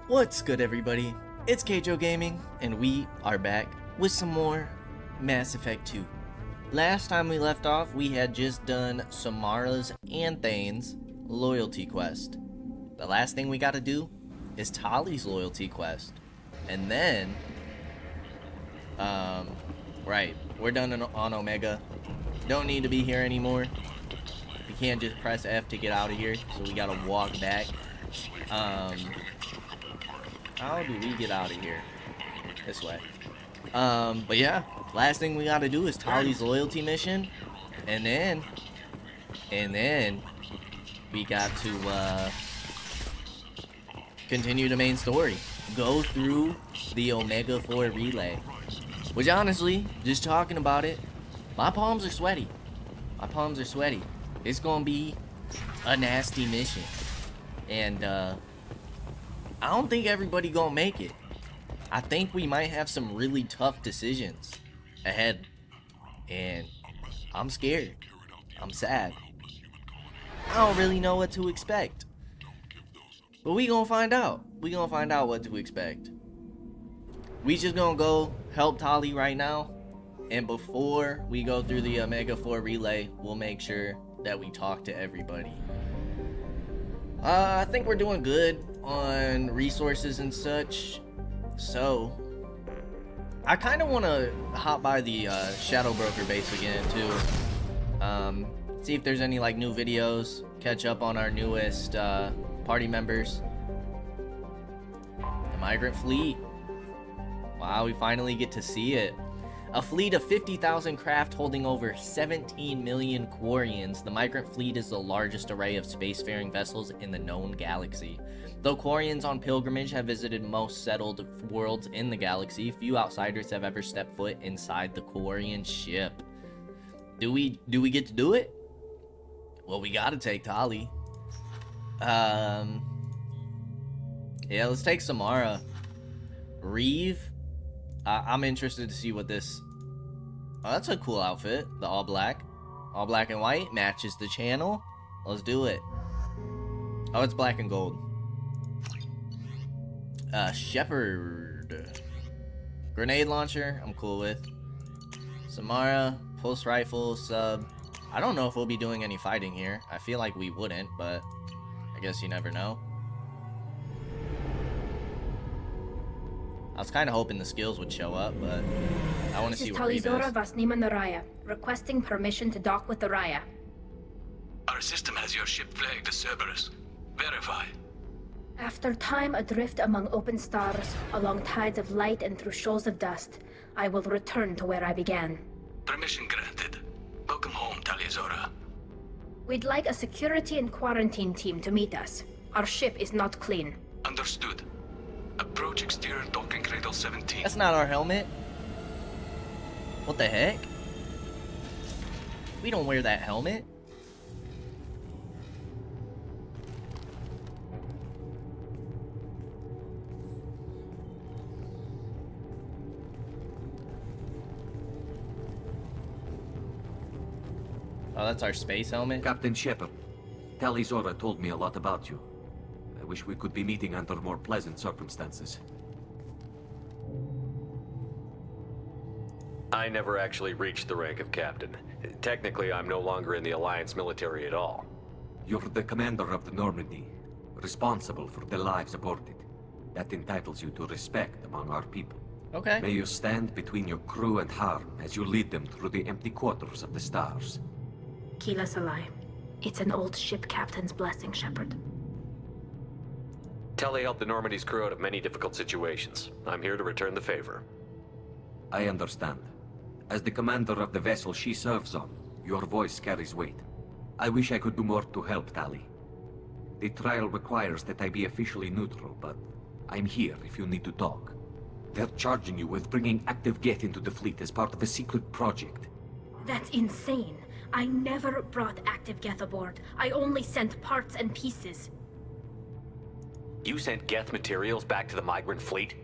What's good, everybody? It's Kaige-O Gaming, and we are back with some more Mass Effect 2. Last time we left off, we had just done Samara's and Thane's loyalty quest. The last thing we gotta do is Tali's loyalty quest. And then, right, we're done on Omega. Don't need to be here anymore. We can't just press F to get out of here, so we gotta walk back. How do we get out of here? This way. But yeah, last thing we gotta do is Tali's loyalty mission, and then we got to continue the main story. Go through the Omega 4 relay. Which honestly, just talking about it, my palms are sweaty. My palms are sweaty. It's gonna be a nasty mission. And I don't think everybody gonna make it. I think we might have some really tough decisions ahead. And I'm scared. I'm sad. I don't really know what to expect. But we gonna find out. We gonna find out what to expect. We just gonna go help Tali right now. And before we go through the Omega 4 relay, we'll make sure that we talk to everybody. I think we're doing good on resources and such. So, I kind of want to hop by the Shadow Broker base again too. See if there's any like new videos. Catch up on our newest party members. The Migrant Fleet. Wow, we finally get to see it. A fleet of 50,000 craft holding over 17 million Quarians, the Migrant Fleet is the largest array of spacefaring vessels in the known galaxy. Though Quarians on pilgrimage have visited most settled worlds in the galaxy, few outsiders have ever stepped foot inside the Quarian ship. Do we get to do it? Well, we gotta take Tali. Yeah, let's take Samara. Reeve. I'm interested to see what this... Oh, that's a cool outfit. The all black. All black and white. Matches the channel. Let's do it. Oh, it's black and gold. Shepard. Grenade launcher. I'm cool with. Samara. Pulse rifle. Sub. I don't know if we'll be doing any fighting here. I feel like we wouldn't, but I guess you never know. I was kind of hoping the skills would show up, but I want to see what Reeve is. Raya, requesting permission to dock with the Raya. Our system has your ship flagged as Cerberus. Verify. After time adrift among open stars, along tides of light and through shoals of dust, I will return to where I began. Permission granted. Welcome home, Tali'Zorah. We'd like a security and quarantine team to meet us. Our ship is not clean. Understood. Approach exterior docking cradle 17. That's not our helmet. What the heck? We don't wear that helmet. Oh, that's our space helmet? Captain Shepard, Tali'Zorah told me a lot about you. I wish we could be meeting under more pleasant circumstances. I never actually reached the rank of captain. Technically, I'm no longer in the Alliance military at all. You're the commander of the Normandy, responsible for the lives aborted. That entitles you to respect among our people. Okay. May you stand between your crew and harm as you lead them through the empty quarters of the stars. Kila Salai. It's an old ship captain's blessing, Shepard. Tali helped the Normandy's crew out of many difficult situations. I'm here to return the favor. I understand. As the commander of the vessel she serves on, your voice carries weight. I wish I could do more to help Tali. The trial requires that I be officially neutral, but I'm here if you need to talk. They're charging you with bringing active Geth into the fleet as part of a secret project. That's insane. I never brought active Geth aboard. I only sent parts and pieces. You sent Geth materials back to the Migrant Fleet?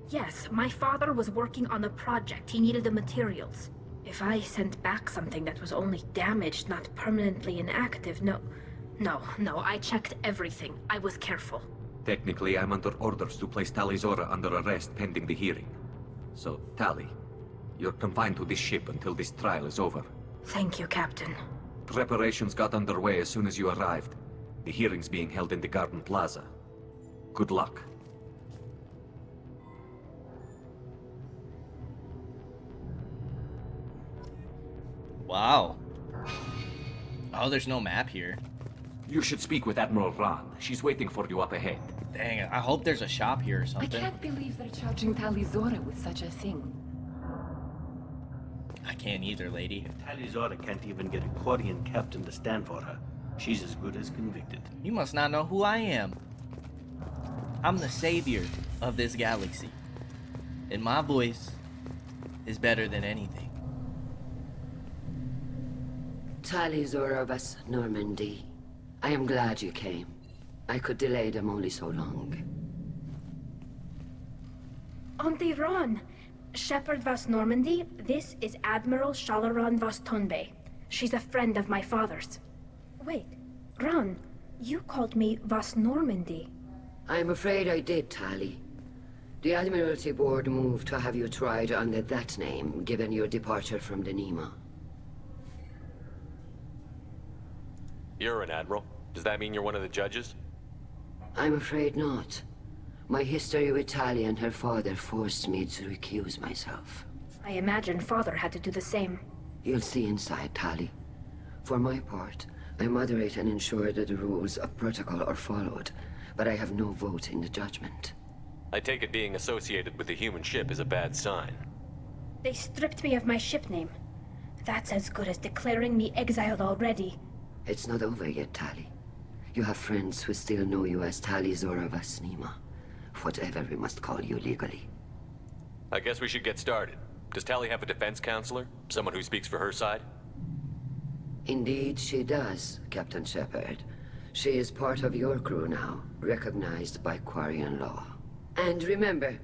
Yes, my father was working on a project. He needed the materials. If I sent back something that was only damaged, not permanently inactive, no, I checked everything. I was careful. Technically, I'm under orders to place Tali Zora under arrest pending the hearing. So, Tali, you're confined to this ship until this trial is over. Thank you, Captain. Preparations got underway as soon as you arrived. The hearing's being held in the Garden Plaza. Good luck. Wow. Oh, there's no map here. You should speak with Admiral Ran. She's waiting for you up ahead. Dang it, I hope there's a shop here or I something. can't believe they're charging Tali Zora with such a thing. I can't either, lady. Tali Zora can't even get a Quarian captain to stand for her. She's as good as convicted. You must not know who I am. I'm the savior of this galaxy. And my voice is better than anything. Tali Zora of us, Normandy. I am glad you came. I could delay them only so long. Auntie Ron! Shepherd Vas Normandy, this is Admiral Shalaran Vas Tonbe. She's a friend of my father's. Wait, Ron, you called me Vas Normandy. I'm afraid I did, Tali. The Admiralty Board moved to have you tried under that name, given your departure from the Nima. You're an admiral. Does that mean you're one of the judges? I'm afraid not. My history with Tali and her father forced me to recuse myself. I imagine father had to do the same. You'll see inside, Tali. For my part, I moderate and ensure that the rules of protocol are followed, but I have no vote in the judgment. I take it being associated with the human ship is a bad sign. They stripped me of my ship name. That's as good as declaring me exiled already. It's not over yet, Tali. You have friends who still know you as Tali Zora Vas Nima. Whatever we must call you legally. I guess we should get started. Does Tali have a defense counselor? Someone who speaks for her side? Indeed, she does, Captain Shepard. She is part of your crew now, recognized by Quarian law. And remember,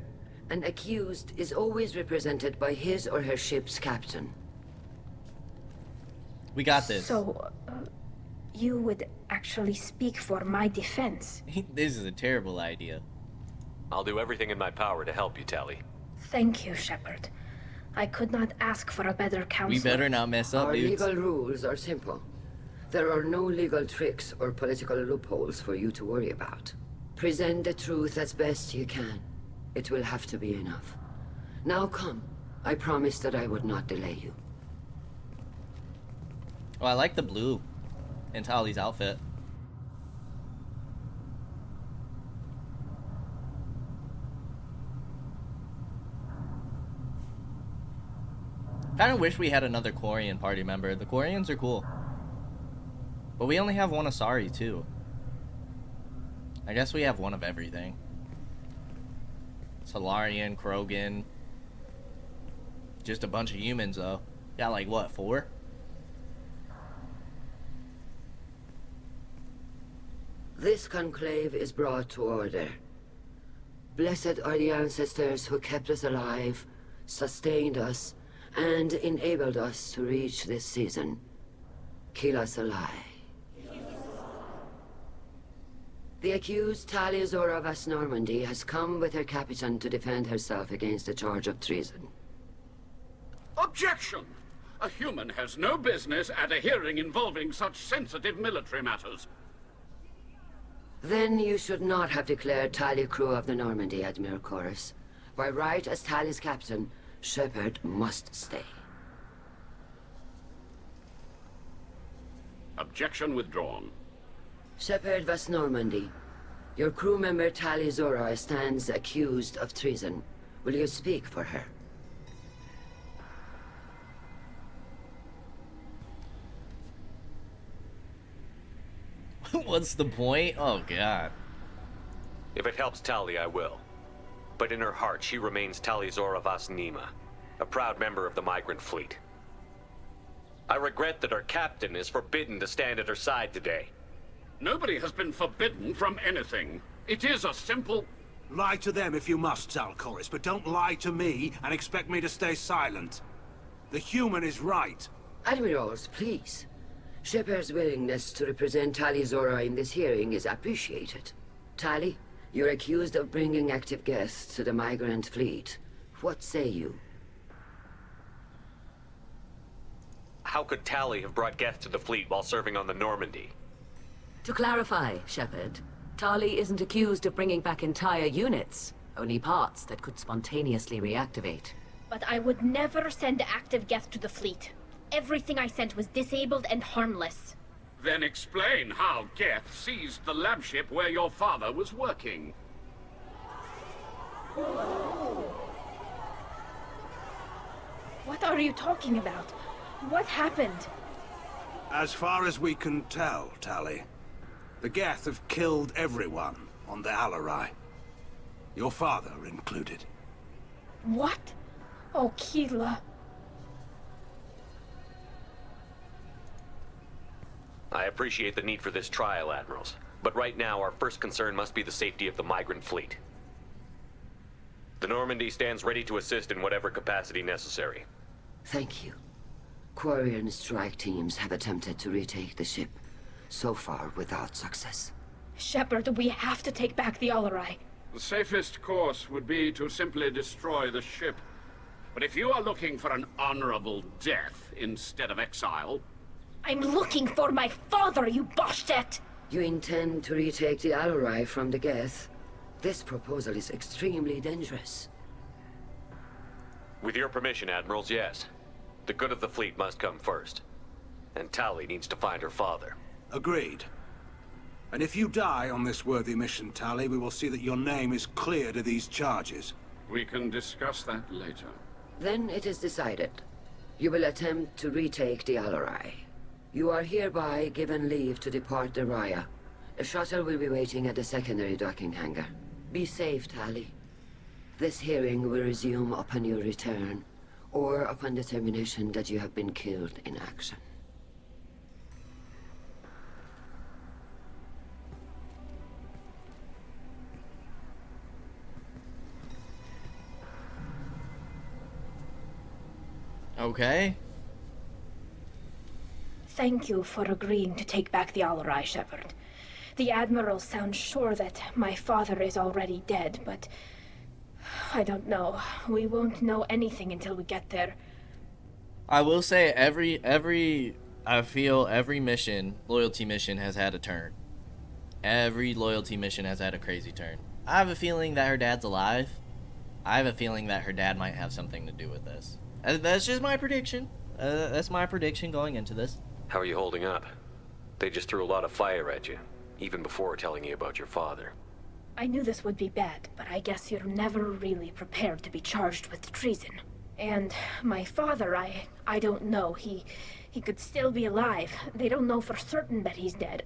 an accused is always represented by his or her ship's captain. We got this. So, you would actually speak for my defense. This is a terrible idea. I'll do everything in my power to help you, Tali. Thank you, Shepard. I could not ask for a better counselor. We better not mess up, Our dudes. legal rules are simple. There are no legal tricks or political loopholes for you to worry about. Present the truth as best you can. It will have to be enough. Now come. I promised that I would not delay you. Oh, I like the blue in Tali's outfit. Kind of wish we had another Quarian party member. The Quarians are cool. But we only have one Asari, too. I guess we have one of everything. Solarian, Krogan. Just a bunch of humans, though. Got like, what, 4? This conclave is brought to order. Blessed are the ancestors who kept us alive, sustained us, and enabled us to reach this season. Kila Salai. The accused Tali Zora Vas Normandy has come with her captain to defend herself against the charge of treason. Objection! A human has no business at a hearing involving such sensitive military matters. Then you should not have declared Tali crew of the Normandy, Admiral Chorus. By right as Tali's captain, Shepard must stay. Objection withdrawn. Shepard Vas Normandy, your crew member Tali Zora stands accused of treason. Will you speak for her? What's the point? Oh, God. If it helps Tali, I will. But in her heart, she remains Tali Zora Vas Nima, a proud member of the migrant fleet. I regret that her captain is forbidden to stand at her side today. Nobody has been forbidden from anything. It is a simple... Lie to them if you must, Zalcoris, but don't lie to me and expect me to stay silent. The human is right. Admirals, please. Shepard's willingness to represent Tali Zora in this hearing is appreciated. Tali, You're accused of bringing active guests to the migrant fleet. What say you? How could Tali have brought Geth to the fleet while serving on the Normandy? To clarify, Shepard, Tali isn't accused of bringing back entire units, only parts that could spontaneously reactivate. But I would never send active Geth to the fleet. Everything I sent was disabled and harmless. Then explain how Geth seized the lab ship where your father was working. What are you talking about? What happened? As far as we can tell, Tali, the Geth have killed everyone on the Alarai. Your father included. What? Oh, Keela. I appreciate the need for this trial, Admirals. But right now, our first concern must be the safety of the migrant fleet. The Normandy stands ready to assist in whatever capacity necessary. Thank you. Quarian strike teams have attempted to retake the ship, so far without success. Shepard, we have to take back the Alarai. The safest course would be to simply destroy the ship. But if you are looking for an honorable death instead of exile... I'm looking for my father, you bastet! You intend to retake the Alarai from the Geth? This proposal is extremely dangerous. With your permission, Admirals, yes. The good of the fleet must come first. And Tali needs to find her father. Agreed. And if you die on this worthy mission, Tali, we will see that your name is cleared of these charges. We can discuss that later. Then it is decided. You will attempt to retake the Alarai. You are hereby given leave to depart the Raya. A shuttle will be waiting at the secondary docking hangar. Be safe, Tali. This hearing will resume upon your return, or upon determination that you have been killed in action. Okay. Thank you for agreeing to take back the Alarai, Shepard. The Admiral sounds sure that my father is already dead, but... I don't know. We won't know anything until we get there. I will say I feel every mission, loyalty mission, has had a turn. Every loyalty mission has had a crazy turn. I have a feeling that her dad's alive. I have a feeling that her dad might have something to do with this. That's just my prediction. That's my prediction going into this. How are you holding up? They just threw a lot of fire at you, even before telling you about your father. I knew this would be bad, but I guess you're never really prepared to be charged with treason. And my father, I don't know. He could still be alive. They don't know for certain that he's dead.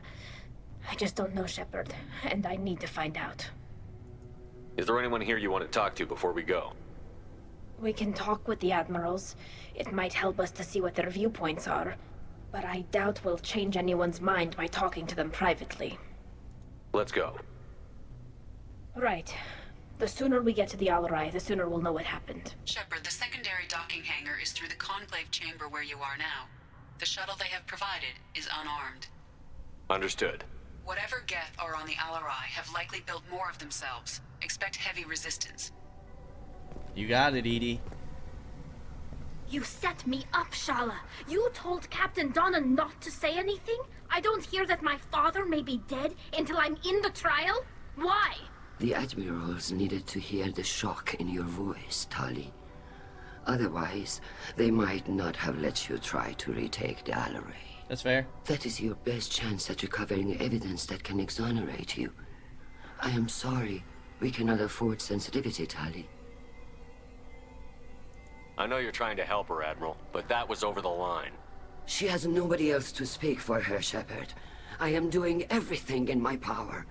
I just don't know, Shepard, and I need to find out. Is there anyone here you want to talk to before we go? We can talk with the Admirals. It might help us to see what their viewpoints are. But I doubt we'll change anyone's mind by talking to them privately. Let's go. Right. The sooner we get to the Alarai, the sooner we'll know what happened. Shepard, the secondary docking hangar is through the conclave chamber where you are now. The shuttle they have provided is unarmed. Understood. Whatever Geth are on the Alarai have likely built more of themselves. Expect heavy resistance. You got it, Edie. You set me up, Shala. You told Captain Donna not to say anything? I don't hear that my father may be dead until I'm in the trial? Why? The Admirals needed to hear the shock in your voice, Tali. Otherwise, they might not have let you try to retake the Alarai. That's fair. That is your best chance at recovering evidence that can exonerate you. I am sorry. We cannot afford sensitivity, Tali. I know you're trying to help her, Admiral, but that was over the line. She has nobody else to speak for her, Shepard. I am doing everything in my power.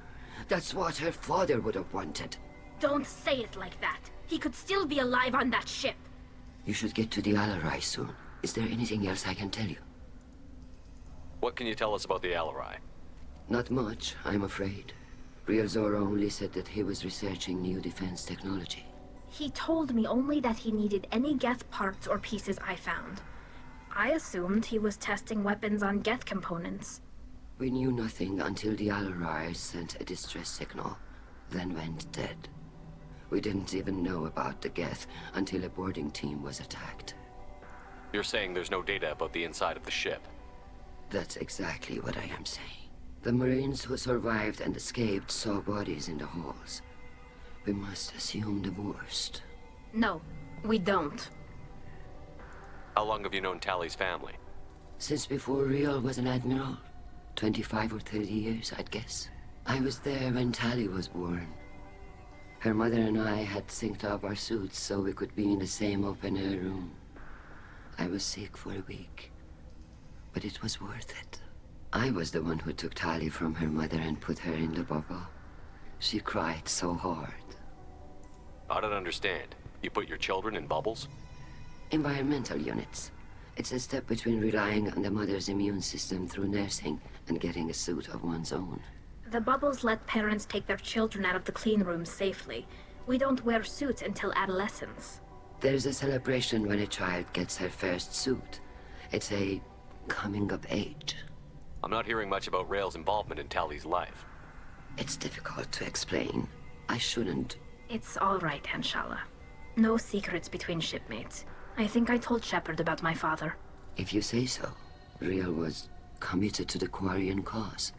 That's what her father would have wanted. Don't say it like that. He could still be alive on that ship. You should get to the Alarai soon. Is there anything else I can tell you? What can you tell us about the Alarai? Not much, I'm afraid. Real Zora only said that he was researching new defense technology. He told me only that he needed any Geth parts or pieces I found. I assumed he was testing weapons on Geth components. We knew nothing until the Alarai sent a distress signal. then went dead. We didn't even know about the Geth until a boarding team was attacked. You're saying there's no data about the inside of the ship? That's exactly what I am saying. The Marines who survived and escaped saw bodies in the halls. We must assume the worst. No, we don't. How long have you known Tali's family? Since before Riel was an admiral. 25 or 30 years, I'd guess. I was there when Tali was born. Her mother and I had synced up our suits so we could be in the same open-air room. I was sick for a week, but it was worth it. I was the one who took Tali from her mother and put her in the bubble. She cried so hard. I don't understand. You put your children in bubbles? Environmental units. It's a step between relying on the mother's immune system through nursing and getting a suit of one's own. The bubbles let parents take their children out of the clean rooms safely. We don't wear suits until adolescence. There's a celebration when a child gets her first suit. It's a coming of age. I'm not hearing much about Rael's involvement in Tali's life. It's difficult to explain. I shouldn't. It's all right, Anshala. No secrets between shipmates. I think I told Shepard about my father. If you say so. Riel was committed to the Quarian cause.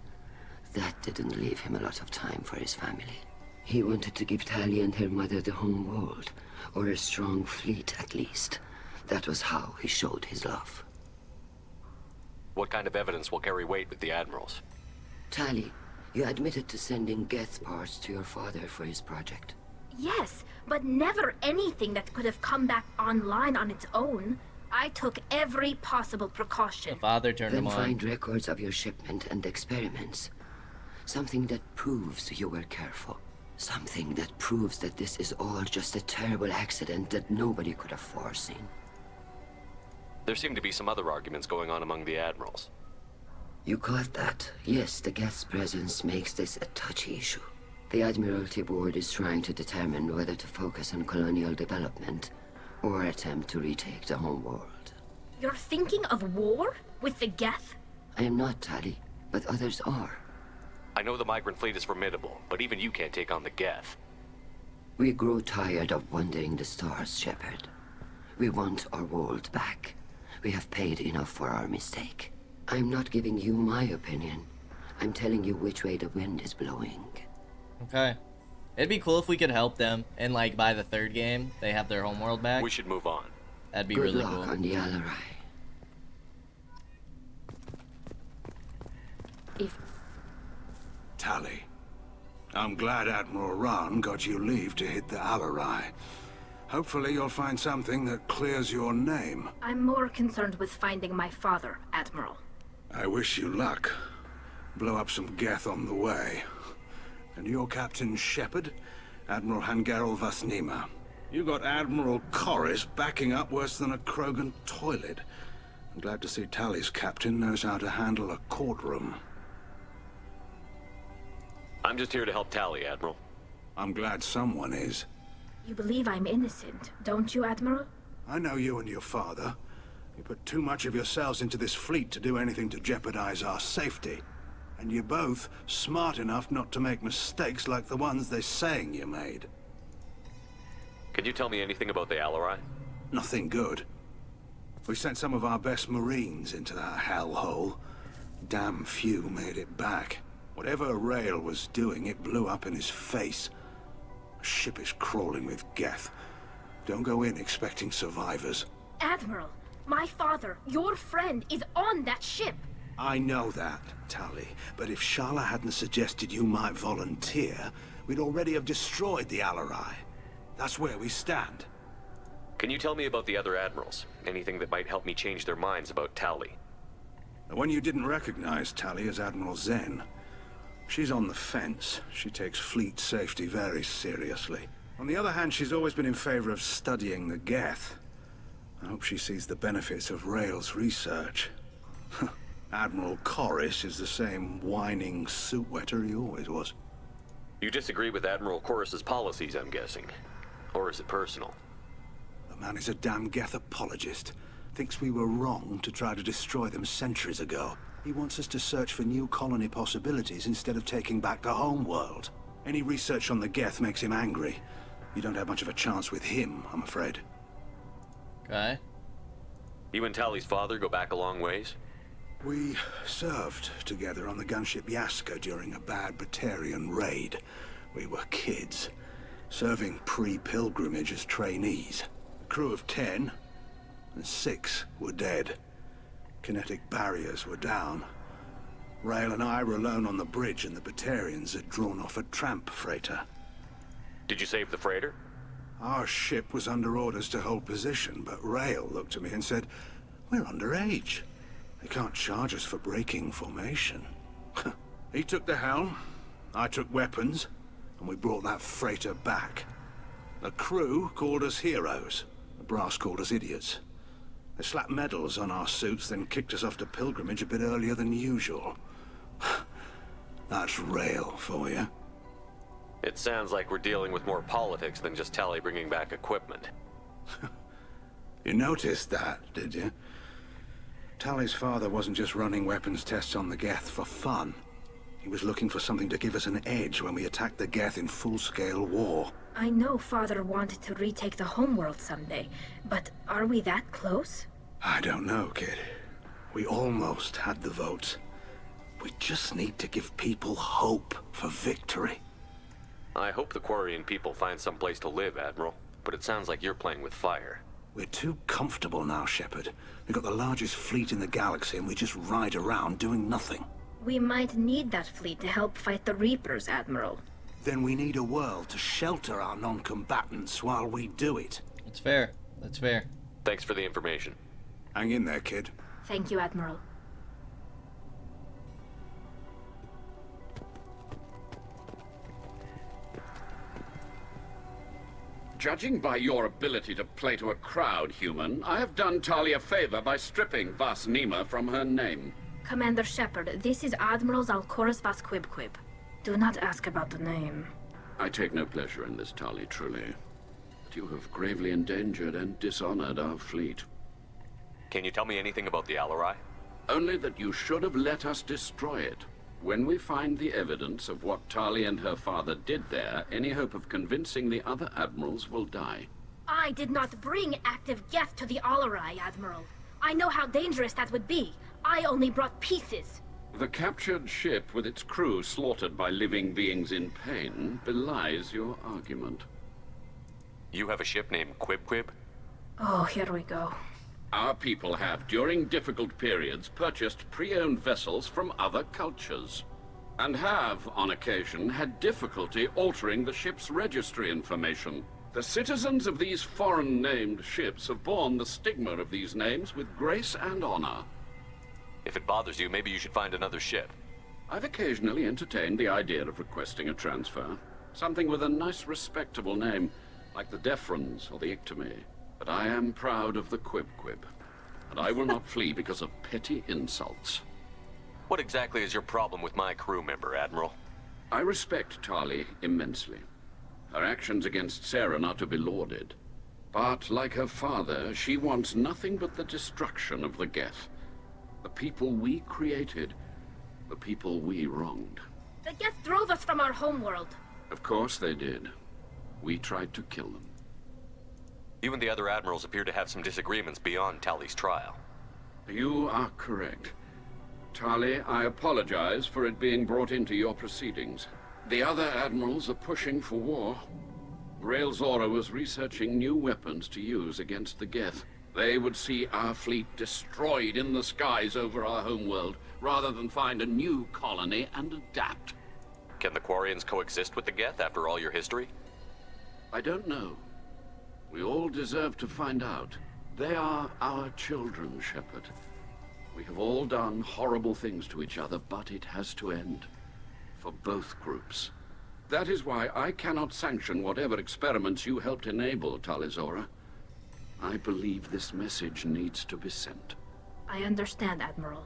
That didn't leave him a lot of time for his family. He wanted to give Tali and her mother the home world, or a strong fleet at least. That was how he showed his love. What kind of evidence will carry weight with the admirals? Tali, you admitted to sending Geth parts to your father for his project. Yes, but never anything that could have come back online on its own. I took every possible precaution. The father turned him on. Then find records of your shipment and experiments. Something that proves you were careful. Something that proves that this is all just a terrible accident that nobody could have foreseen. There seem to be some other arguments going on among the admirals. You caught that? Yes, the Geth's presence makes this a touchy issue. The Admiralty Board is trying to determine whether to focus on colonial development or attempt to retake the home world. You're thinking of war? With the Geth? I am not, Tali, but others are. I know the migrant fleet is formidable, but even you can't take on the Geth. We grow tired of wandering the stars, Shepard. We want our world back. We have paid enough for our mistake. I'm not giving you my opinion. I'm telling you which way the wind is blowing. Okay. It'd be cool if we could help them, and like by the third game, they have their homeworld back. We should move on. That'd be Good really luck cool. on the Alarai. If... Tali, I'm glad Admiral Rahn got you leave to hit the Alarai. Hopefully you'll find something that clears your name. I'm more concerned with finding my father, Admiral. I wish you luck. Blow up some Geth on the way. And your Captain Shepard, Admiral Hangarel Vasnima. You got Admiral Corris backing up worse than a Krogan toilet. I'm glad to see Tali's captain knows how to handle a courtroom. I'm just here to help Tali, Admiral. I'm glad someone is. You believe I'm innocent, don't you, Admiral? I know you and your father. You put too much of yourselves into this fleet to do anything to jeopardize our safety. And you're both smart enough not to make mistakes like the ones they're saying you made. Can you tell me anything about the Alarai? Nothing good. We sent some of our best Marines into that hellhole. Damn few made it back. Whatever Rael was doing, it blew up in his face. The ship is crawling with Geth. Don't go in expecting survivors. Admiral, my father, your friend, is on that ship. I know that, Tali, but if Shala hadn't suggested you might volunteer, we'd already have destroyed the Alarai. That's where we stand. Can you tell me about the other admirals? Anything that might help me change their minds about Tali? The one you didn't recognize, Tali, is Admiral Zen. She's on the fence. She takes fleet safety very seriously. On the other hand, she's always been in favor of studying the Geth. I hope she sees the benefits of Rael's research. Admiral Corris is the same whining suit wetter he always was. You disagree with Admiral Corris's policies, I'm guessing. Or is it personal? The man is a damn Geth apologist. Thinks we were wrong to try to destroy them centuries ago. He wants us to search for new colony possibilities instead of taking back the home world. Any research on the Geth makes him angry. You don't have much of a chance with him, I'm afraid. Okay. You and Tali's father go back a long ways? We served together on the gunship Yaska during a bad Batarian raid. We were kids, serving pre-pilgrimage as trainees. A crew of 10, and 6 were dead. Kinetic barriers were down. Rail and I were alone on the bridge, and the Batarians had drawn off a tramp freighter. Did you save the freighter? Our ship was under orders to hold position, but Rail looked at me and said, "We're underage. They can't charge us for breaking formation." He took the helm, I took weapons, and we brought that freighter back. The crew called us heroes. The brass called us idiots. They slapped medals on our suits, then kicked us off to pilgrimage a bit earlier than usual. That's Rail for you. It sounds like we're dealing with more politics than just Tali bringing back equipment. You noticed that, did you? Tali's father wasn't just running weapons tests on the Geth for fun. He was looking for something to give us an edge when we attacked the Geth in full-scale war. I know Father wanted to retake the homeworld someday, but are we that close? I don't know, kid. We almost had the votes. We just need to give people hope for victory. I hope the Quarian people find some place to live, Admiral, but it sounds like you're playing with fire. We're too comfortable now, Shepard. We've got the largest fleet in the galaxy and we just ride around doing nothing. We might need that fleet to help fight the Reapers, Admiral. Then we need a world to shelter our non-combatants while we do it. That's fair. That's fair. Thanks for the information. Hang in there, kid. Thank you, Admiral. Judging by your ability to play to a crowd, human, I have done Tali a favor by stripping Vas Nima from her name. Commander Shepard, this is Admiral Zalkoris Vas Quib. Do not ask about the name. I take no pleasure in this, Tali, truly. But you have gravely endangered and dishonored our fleet. Can you tell me anything about the Alarai? Only that you should have let us destroy it. When we find the evidence of what Tali and her father did there, any hope of convincing the other admirals will die. I did not bring active Geth to the Alarai, Admiral. I know how dangerous that would be. I only brought pieces. The captured ship with its crew slaughtered by living beings in pain belies your argument. You have a ship named Quib? Oh, here we go. Our people have, during difficult periods, purchased pre-owned vessels from other cultures, and have, on occasion, had difficulty altering the ship's registry information. The citizens of these foreign-named ships have borne the stigma of these names with grace and honor. If it bothers you, maybe you should find another ship. I've occasionally entertained the idea of requesting a transfer. Something with a nice, respectable name, like the Defrons or the Ictomy. But I am proud of the Quib, and I will not flee because of petty insults. What exactly is your problem with my crew member, Admiral? I respect Tali immensely. Her actions against Saren are to be lauded. But, like her father, she wants nothing but the destruction of the Geth. The people we created, the people we wronged. The Geth drove us from our homeworld. Of course they did. We tried to kill them. You and the other admirals appear to have some disagreements beyond Tali's trial. You are correct. Tali, I apologize for it being brought into your proceedings. The other admirals are pushing for war. Rail Zora was researching new weapons to use against the Geth. They would see our fleet destroyed in the skies over our homeworld, rather than find a new colony and adapt. Can the Quarians coexist with the Geth after all your history? I don't know. We all deserve to find out. They are our children, Shepard. We have all done horrible things to each other, but it has to end. For both groups. That is why I cannot sanction whatever experiments you helped enable, Talizora. I believe this message needs to be sent. I understand, Admiral.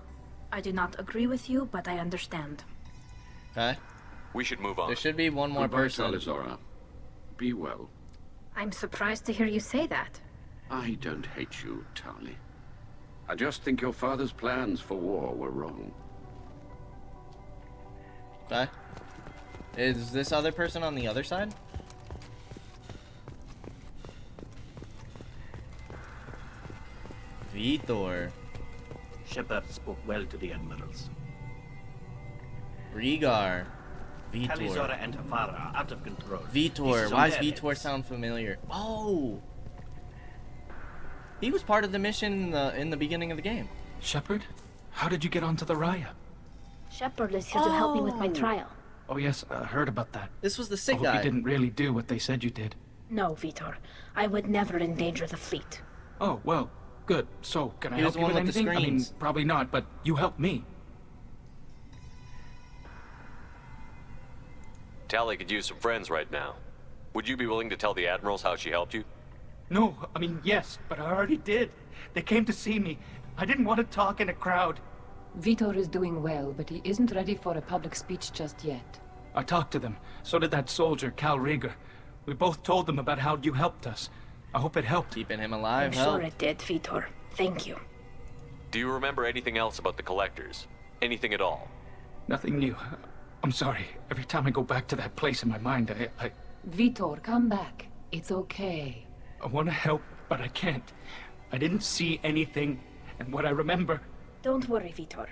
I do not agree with you, but I understand. Okay. We should move on. There should be one more Goodbye, person. Talizora. Be well. I'm surprised to hear you say that. I don't hate you, Tali. I just think your father's plans for war were wrong. Okay. Is this other person on the other side? Vitor. Shepard spoke well to the admirals. Rhaegar. Vitor. Talizora and Tafara are out of control. Vitor. Why does Vitor sound familiar? Oh! He was part of the mission in the beginning of the game. Shepard? How did you get onto the Raya? Shepard is here to help me with my trial. Oh yes, I heard about that. This was the I sick hope guy. you didn't really do what they said you did. No, Vitor. I would never endanger the fleet. Oh, well, good. So, can I He was help the you one with with the anything? I mean, screens. probably not, but you helped me. Tali could use some friends right now. Would you be willing to tell the admirals how she helped you? No, I mean, yes, but I already did. They came to see me. I didn't want to talk in a crowd. Vitor is doing well, but he isn't ready for a public speech just yet. I talked to them. So did that soldier, Cal Rhaegar. We both told them about how you helped us. I hope it helped. Keeping him alive, I'm sure it did, Vitor. Thank you. Do you remember anything else about the collectors? Anything at all? Nothing new. I'm sorry. Every time I go back to that place in my mind, I Vitor, come back. It's okay. want to help, but I can't. I didn't see anything, and what I remember... Don't worry, Vitor.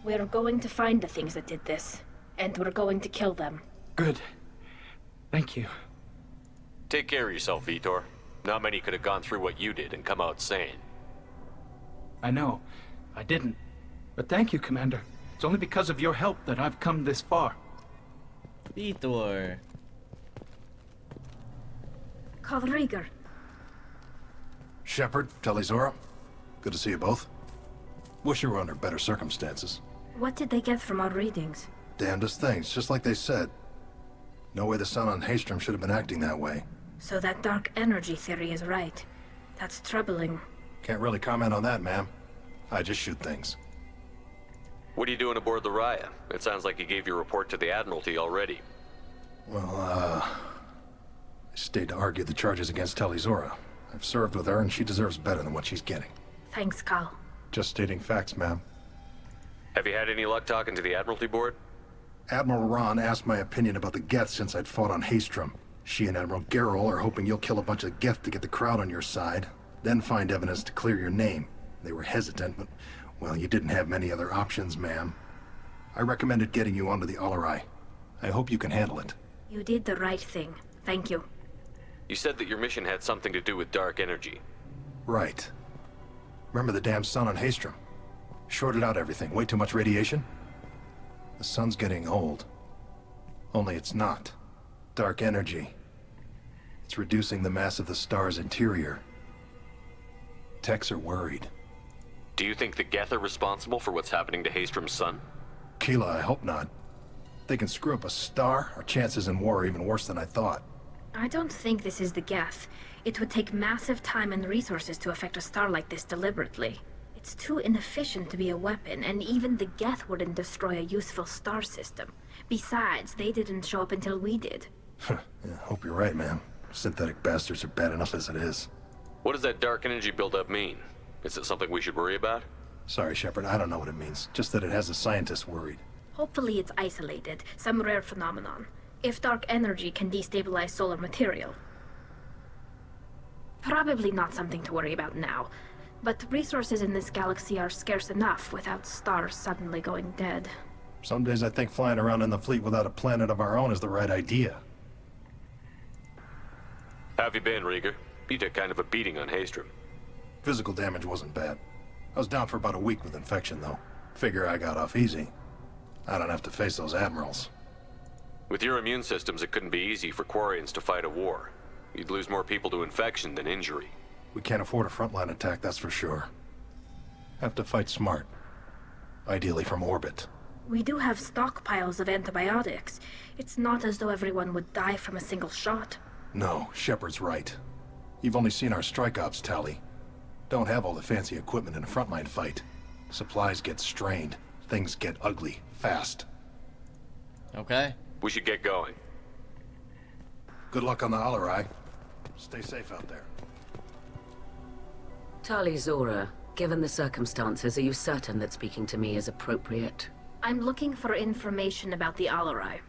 We're going to find the things that did this, and we're going to kill them. Good. Thank you. Take care of yourself, Vitor. Not many could have gone through what you did and come out sane. I know. I didn't. But thank you, Commander. It's only because of your help that I've come this far. Vitor. Call Rhaegar. Shepard, Talizora. Good to see you both. Wish you were under better circumstances. What did they get from our readings? Damnedest things, just like they said. No way the sun on Haystrom should have been acting that way. So that dark energy theory is right. That's troubling. Can't really comment on that, ma'am. I just shoot things. What are you doing aboard the Raya? It sounds like you gave your report to the Admiralty already. Well, I stayed to argue the charges against Talizora. I've served with her, and she deserves better than what she's getting. Thanks, Cal. Just stating facts, ma'am. Have you had any luck talking to the Admiralty Board? Admiral Ron asked my opinion about the Geth since I'd fought on Haystrom. She and Admiral Gerrel are hoping you'll kill a bunch of Geth to get the crowd on your side, then find evidence to clear your name. They were hesitant, but, well, you didn't have many other options, ma'am. I recommended getting you onto the Alarai. I hope you can handle it. You did the right thing. Thank you. You said that your mission had something to do with dark energy. Right. Remember the damn sun on Haystrom? Shorted out everything. Way too much radiation? The sun's getting old. Only it's not. Dark energy. It's reducing the mass of the star's interior. Techs are worried. Do you think the Geth are responsible for what's happening to Haystrom's sun? Keela, I hope not. If they can screw up a star, our chances in war are even worse than I thought. I don't think this is the Geth. It would take massive time and resources to affect a star like this deliberately. It's too inefficient to be a weapon, and even the Geth wouldn't destroy a useful star system. Besides, they didn't show up until we did. Yeah, hope you're right, man. Synthetic bastards are bad enough as it is. What does that dark energy buildup mean? Is it something we should worry about? Sorry, Shepard, I don't know what it means. Just that it has the scientists worried. Hopefully it's isolated, some rare phenomenon. If dark energy can destabilize solar material. Probably not something to worry about now. But resources in this galaxy are scarce enough without stars suddenly going dead. Some days I think flying around in the fleet without a planet of our own is the right idea. How have you been, Rhaegar? You took kind of a beating on Haystrom. Physical damage wasn't bad. I was down for about a week with infection, though. Figure I got off easy. I don't have to face those admirals. With your immune systems, it couldn't be easy for Quarians to fight a war. You'd lose more people to infection than injury. We can't afford a frontline attack, that's for sure. Have to fight smart. Ideally from orbit. We do have stockpiles of antibiotics. It's not as though everyone would die from a single shot. No, Shepard's right. You've only seen our strike ops, Tali. Don't have all the fancy equipment in a frontline fight. Supplies get strained. Things get ugly, fast. Okay. We should get going. Good luck on the Alarai. Stay safe out there. Talizora, given the circumstances, are you certain that speaking to me is appropriate? I'm looking for information about the Alarai.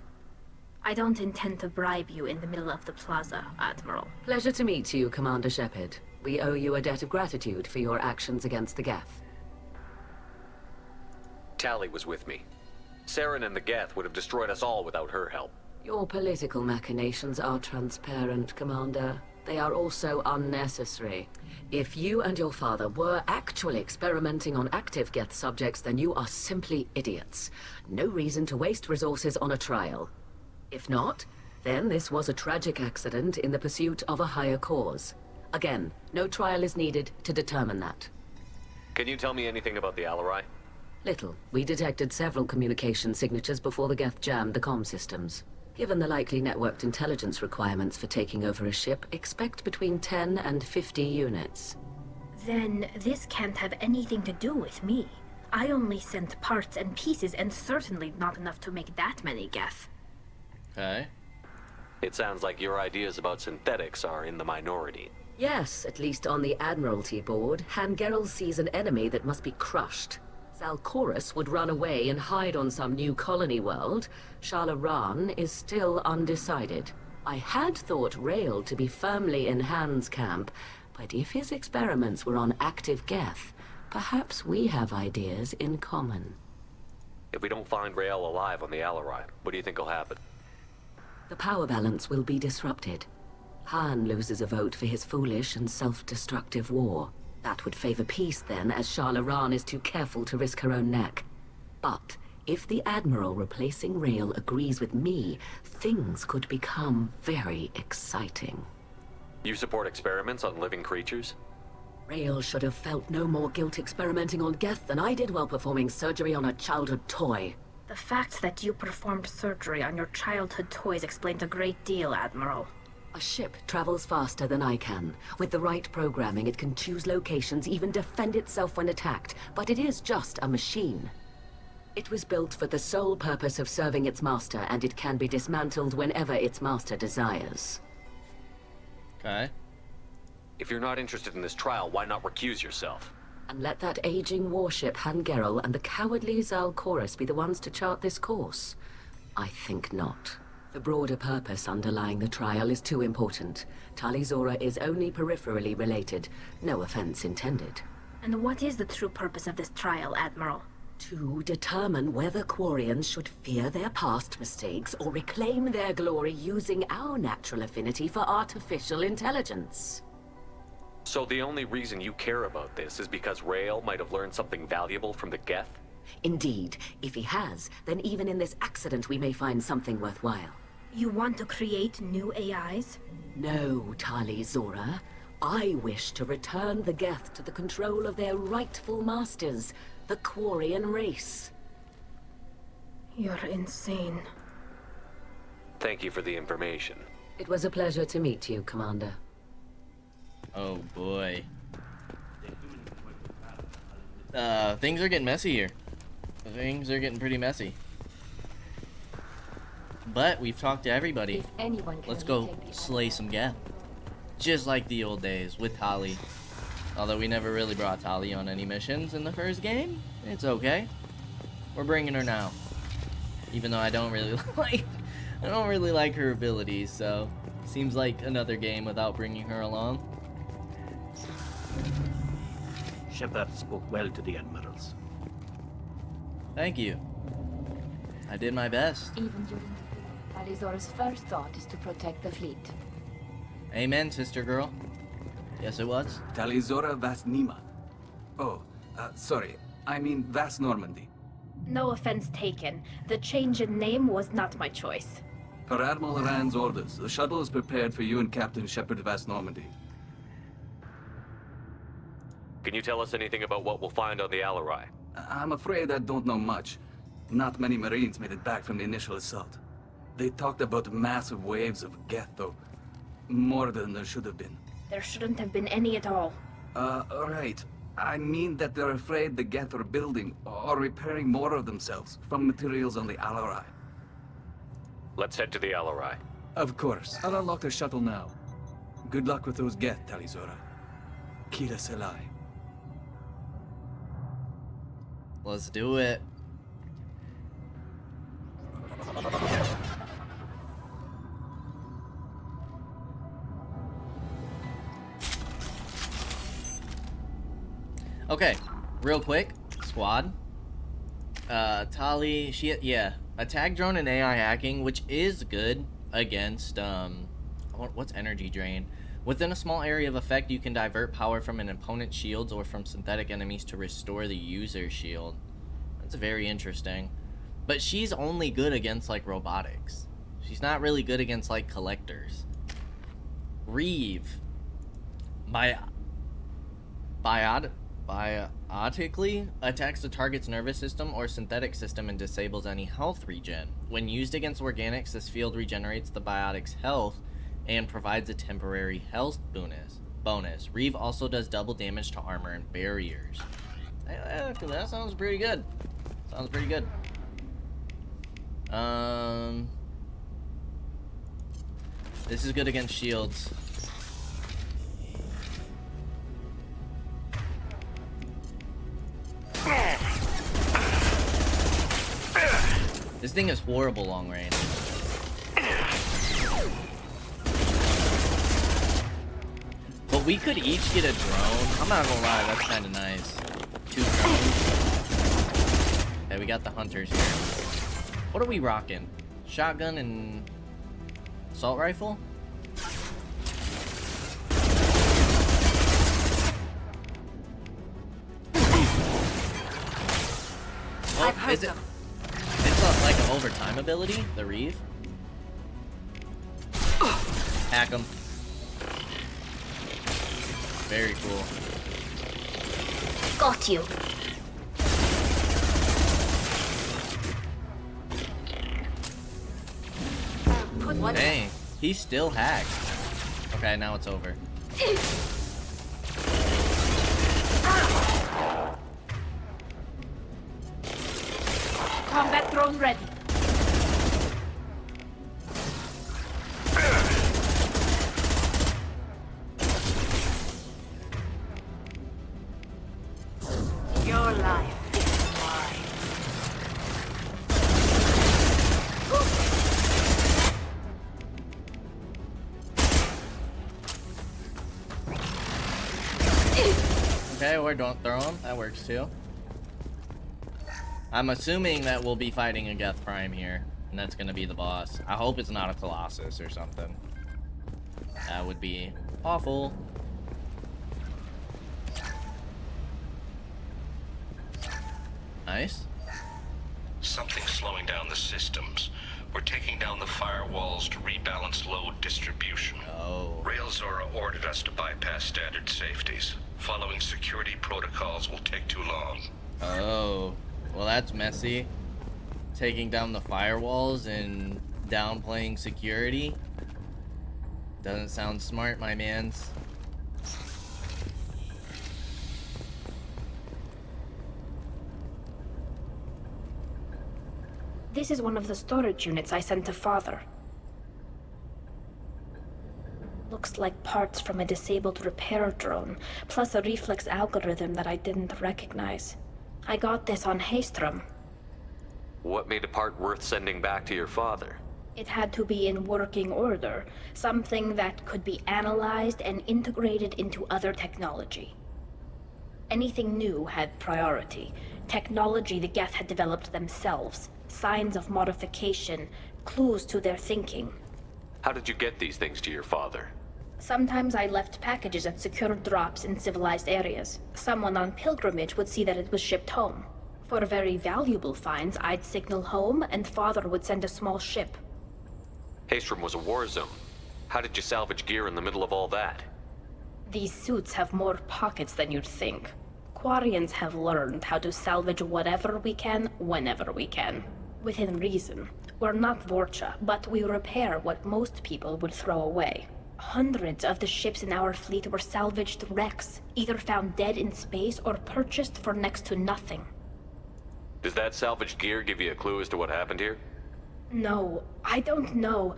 I don't intend to bribe you in the middle of the plaza, Admiral. Pleasure to meet you, Commander Shepard. We owe you a debt of gratitude for your actions against the Geth. Tali was with me. Saren and the Geth would have destroyed us all without her help. Your political machinations are transparent, Commander. They are also unnecessary. If you and your father were actually experimenting on active Geth subjects, then you are simply idiots. No reason to waste resources on a trial. If not, then this was a tragic accident in the pursuit of a higher cause. Again, no trial is needed to determine that. Can you tell me anything about the Alarai? Little. We detected several communication signatures before the Geth jammed the comm systems. Given the likely networked intelligence requirements for taking over a ship, expect between 10 and 50 units. Then this can't have anything to do with me. I only sent parts and pieces, and certainly not enough to make that many Geth. Okay. It sounds like your ideas about synthetics are in the minority. Yes, at least on the Admiralty board, Han Gerrel sees an enemy that must be crushed. Zalcorus would run away and hide on some new colony world. Shala-Ran is still undecided. I had thought Rael to be firmly in Han's camp, but if his experiments were on active Geth, perhaps we have ideas in common. If we don't find Rael alive on the Alarai, what do you think will happen? The power balance will be disrupted. Han loses a vote for his foolish and self-destructive war. That would favor peace then, as Shala-Ran is too careful to risk her own neck. But if the Admiral replacing Rael agrees with me, things could become very exciting. You support experiments on living creatures? Rael should have felt no more guilt experimenting on Geth than I did while performing surgery on a childhood toy. The fact that you performed surgery on your childhood toys explains a great deal, Admiral. A ship travels faster than I can. With the right programming, it can choose locations, even defend itself when attacked. But it is just a machine. It was built for the sole purpose of serving its master, and it can be dismantled whenever its master desires. Okay. If you're not interested in this trial, why not recuse yourself? And let that aging warship Han Gerrel and the cowardly Zalcorus be the ones to chart this course? I think not. The broader purpose underlying the trial is too important. Tali Zora is only peripherally related. No offense intended. And what is the true purpose of this trial, Admiral? To determine whether Quarians should fear their past mistakes or reclaim their glory using our natural affinity for artificial intelligence. So the only reason you care about this is because Rael might have learned something valuable from the Geth? Indeed. If he has, then even in this accident we may find something worthwhile. You want to create new AIs? No, Tali Zora. I wish to return the Geth to the control of their rightful masters, the Quarian race. You're insane. Thank you for the information. It was a pleasure to meet you, Commander. Oh boy. Things are getting messy here. Things are getting pretty messy. But we've talked to everybody. If anyone can Let's go take the slay some Geth. Just like the old days with Tali. Although we never really brought Tali on any missions in the first game. It's okay. We're bringing her now. Even though I don't really like her abilities, so seems like another game without bringing her along. Shepard spoke well to the admirals. Thank you. I did my best. Even during Tali Zora's first thought is to protect the fleet. Amen, sister girl. Yes, it was. Tali Zora Vas Nima. Oh, sorry. I mean Vas Normandy. No offense taken. The change in name was not my choice. Per Admiral Rand's orders, the shuttle is prepared for you and Captain Shepard Vas Normandy. Can you tell us anything about what we'll find on the Alarai? I'm afraid I don't know much. Not many Marines made it back from the initial assault. They talked about massive waves of Geth, though. More than there should have been. There shouldn't have been any at all. Right. I mean that they're afraid the Geth are building or repairing more of themselves from materials on the Alarai. Let's head to the Alarai. Of course. I'll unlock the shuttle now. Good luck with those Geth, Tali Zora. Kira Selai. Let's do it. Okay, real quick, squad. Tali, yeah, attack drone and AI hacking, which is good against, what's energy drain? Within a small area of effect, you can divert power from an opponent's shields or from synthetic enemies to restore the user's shield. That's very interesting. But she's only good against, like, robotics. She's not really good against, like, collectors. Reeve. Biotically attacks the target's nervous system or synthetic system and disables any health regen. When used against organics, this field regenerates the biotic's health and provides a temporary health bonus. Reeve also does double damage to armor and barriers. That sounds pretty good. Sounds pretty good. This is good against shields. This thing is horrible long range. But we could each get a drone. I'm not gonna lie, that's kind of nice. 2 drones. Okay, we got the hunters here. What are we rocking? Shotgun and assault rifle? Oh, is it? It's like an overtime ability, the Reeve. Hack him. Very cool. Got you. Dang, he's still hacked. Okay, now it's over. Combat drone ready. Your life is mine. Okay, or don't throw him. That works too. I'm assuming that we'll be fighting a Geth Prime here, and that's gonna be the boss. I hope it's not a Colossus or something. That would be awful. Nice. Something's slowing down the systems. We're taking down the firewalls to rebalance load distribution. Oh. Railzora ordered us to bypass standard safeties. Following security protocols will take too long. Oh. Well, that's messy. Taking down the firewalls and downplaying security. Doesn't sound smart, my mans. This is one of the storage units I sent to Father. Looks like parts from a disabled repair drone, plus a reflex algorithm that I didn't recognize. I got this on Haystrom. What made a part worth sending back to your father? It had to be in working order, something that could be analyzed and integrated into other technology. Anything new had priority. Technology the Geth had developed themselves, signs of modification, clues to their thinking. How did you get these things to your father? Sometimes I left packages at secure drops in civilized areas. Someone on pilgrimage would see that it was shipped home. For very valuable finds, I'd signal home, and Father would send a small ship. Haystrom was a war zone. How did you salvage gear in the middle of all that? These suits have more pockets than you'd think. Quarians have learned how to salvage whatever we can, whenever we can. Within reason. We're not Vorcha, but we repair what most people would throw away. Hundreds of the ships in our fleet were salvaged wrecks, either found dead in space or purchased for next to nothing. Does that salvaged gear give you a clue as to what happened here? No, I don't know.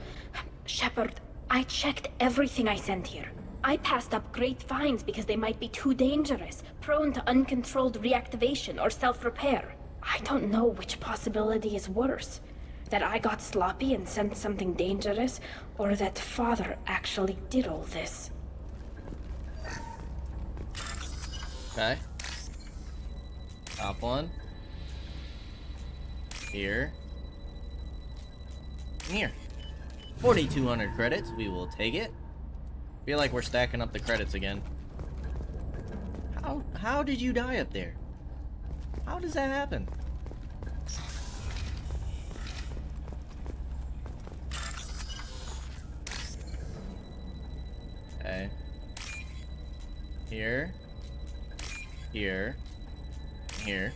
Shepard, I checked everything I sent here. I passed up great finds because they might be too dangerous, prone to uncontrolled reactivation or self-repair. I don't know which possibility is worse. That I got sloppy and sent something dangerous, or that Father actually did all this. Okay. Top one. Here. And here. 4,200 credits. We will take it. Feel like we're stacking up the credits again. How did you die up there? How does that happen? Okay. Here. Here. Here.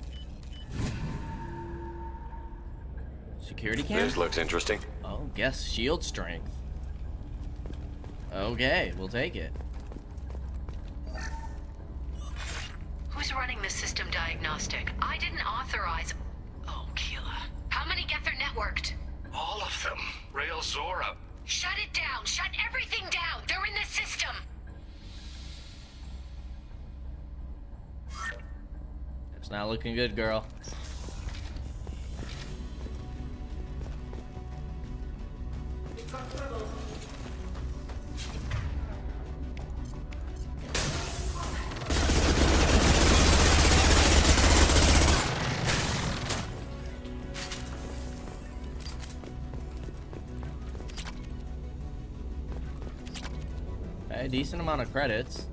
Security cam? This looks interesting. Oh, guess shield strength. Okay, we'll take it. Who's running the system diagnostic? I didn't authorize... Oh, Keela. How many Geth are networked? All of them. Rail Zora. Shut it down! Shut everything down! They're in the system! It's not looking good, girl. Okay, decent amount of credits.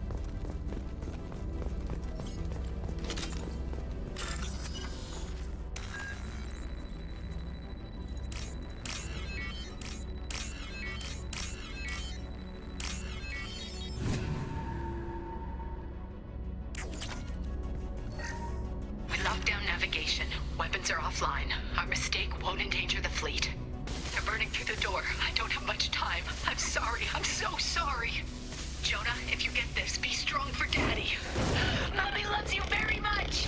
We locked down navigation. Weapons are offline. Our mistake won't endanger the fleet. They're burning through the door. I don't have much time. I'm sorry. I'm so sorry. Jonah, if you get this, be strong for Daddy. Mommy loves you very much.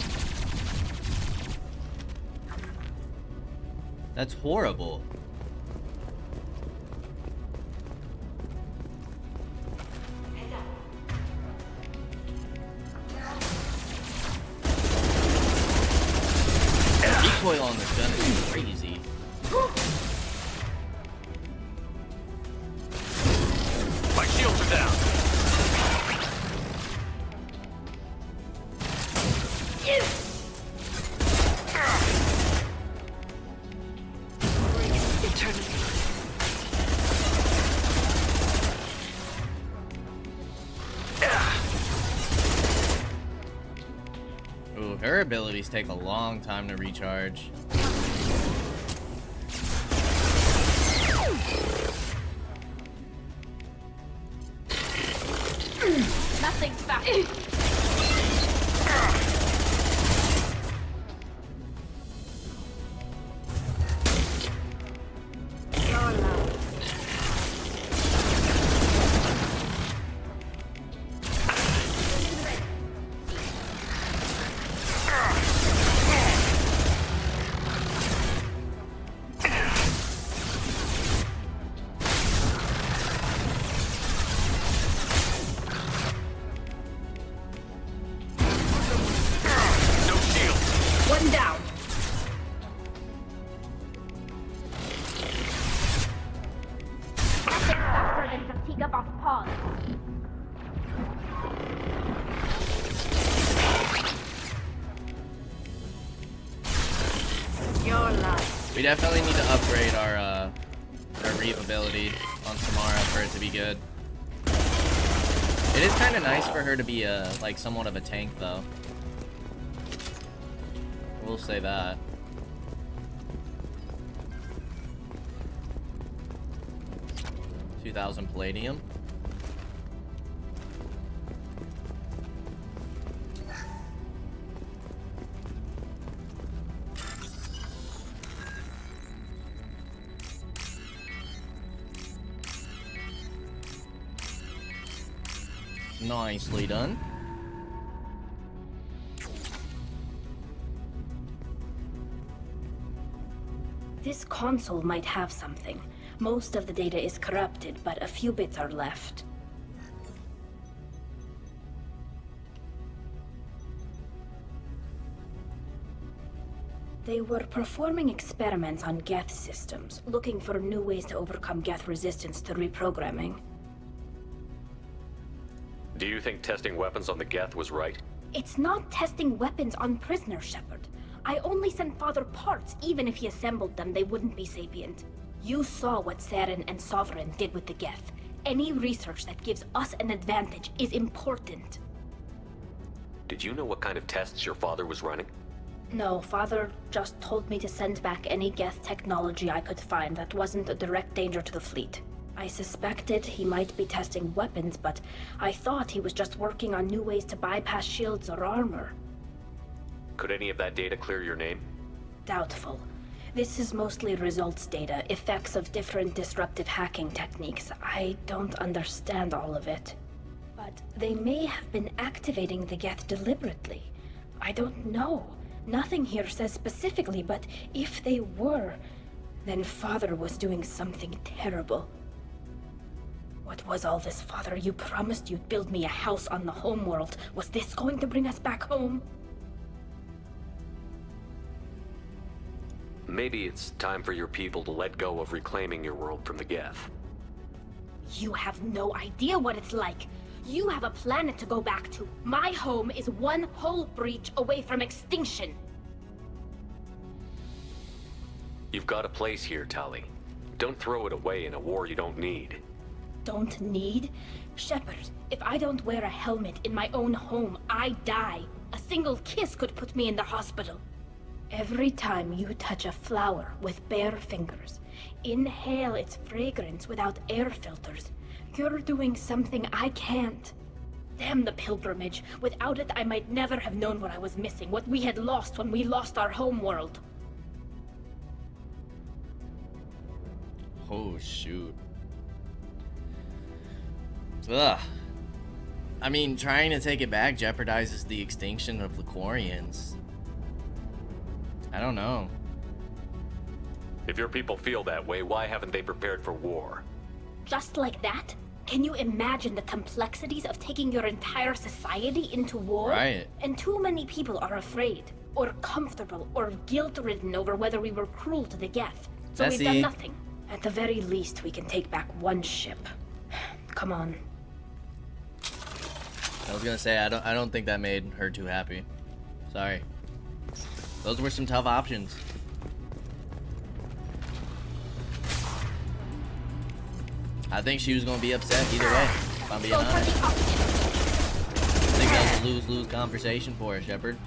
That's horrible. Recoil on this gun is crazy. My shields are down. Ooh, her abilities take a long time to recharge. Nothing's back. One down. Nothing faster than fatigue of paws. Your life. We definitely need to upgrade our reap ability on Samara for it to be good. It is kind of nice for her to be like somewhat of a tank though. We'll say that. $2,000 palladium. Nicely done. This console might have something. Most of the data is corrupted, but a few bits are left. They were performing experiments on Geth systems, looking for new ways to overcome Geth resistance to reprogramming. Do you think testing weapons on the Geth was right? It's not testing weapons on prisoners, Shepard. I only sent Father parts. Even if he assembled them, they wouldn't be sapient. You saw what Saren and Sovereign did with the Geth. Any research that gives us an advantage is important. Did you know what kind of tests your father was running? No, Father just told me to send back any Geth technology I could find that wasn't a direct danger to the fleet. I suspected he might be testing weapons, but I thought he was just working on new ways to bypass shields or armor. Could any of that data clear your name? Doubtful. This is mostly results data, effects of different disruptive hacking techniques. I don't understand all of it. But they may have been activating the Geth deliberately. I don't know. Nothing here says specifically, but if they were, then Father was doing something terrible. What was all this, Father? You promised you'd build me a house on the homeworld. Was this going to bring us back home? Maybe it's time for your people to let go of reclaiming your world from the Geth. You have no idea what it's like. You have a planet to go back to. My home is one hull breach away from extinction. You've got a place here, Tali. Don't throw it away in a war you don't need. Don't need? Shepard, if I don't wear a helmet in my own home, I die. A single kiss could put me in the hospital. Every time you touch a flower with bare fingers, inhale its fragrance without air filters, you're doing something I can't. Damn the pilgrimage. Without it, I might never have known what I was missing, what we had lost when we lost our homeworld. Oh, shoot. Ugh. I mean, trying to take it back jeopardizes the extinction of the Quarians. I don't know. If your people feel that way, why haven't they prepared for war? Just like that? Can you imagine the complexities of taking your entire society into war? Right. And too many people are afraid, or comfortable, or guilt-ridden over whether we were cruel to the Geth. So we've done nothing. At the very least, we can take back one ship. Come on. I was gonna say, I don't think that made her too happy. Sorry. Those were some tough options. I think she was gonna be upset either way, if I'm being honest. I think that was a lose-lose conversation for her, Shepard.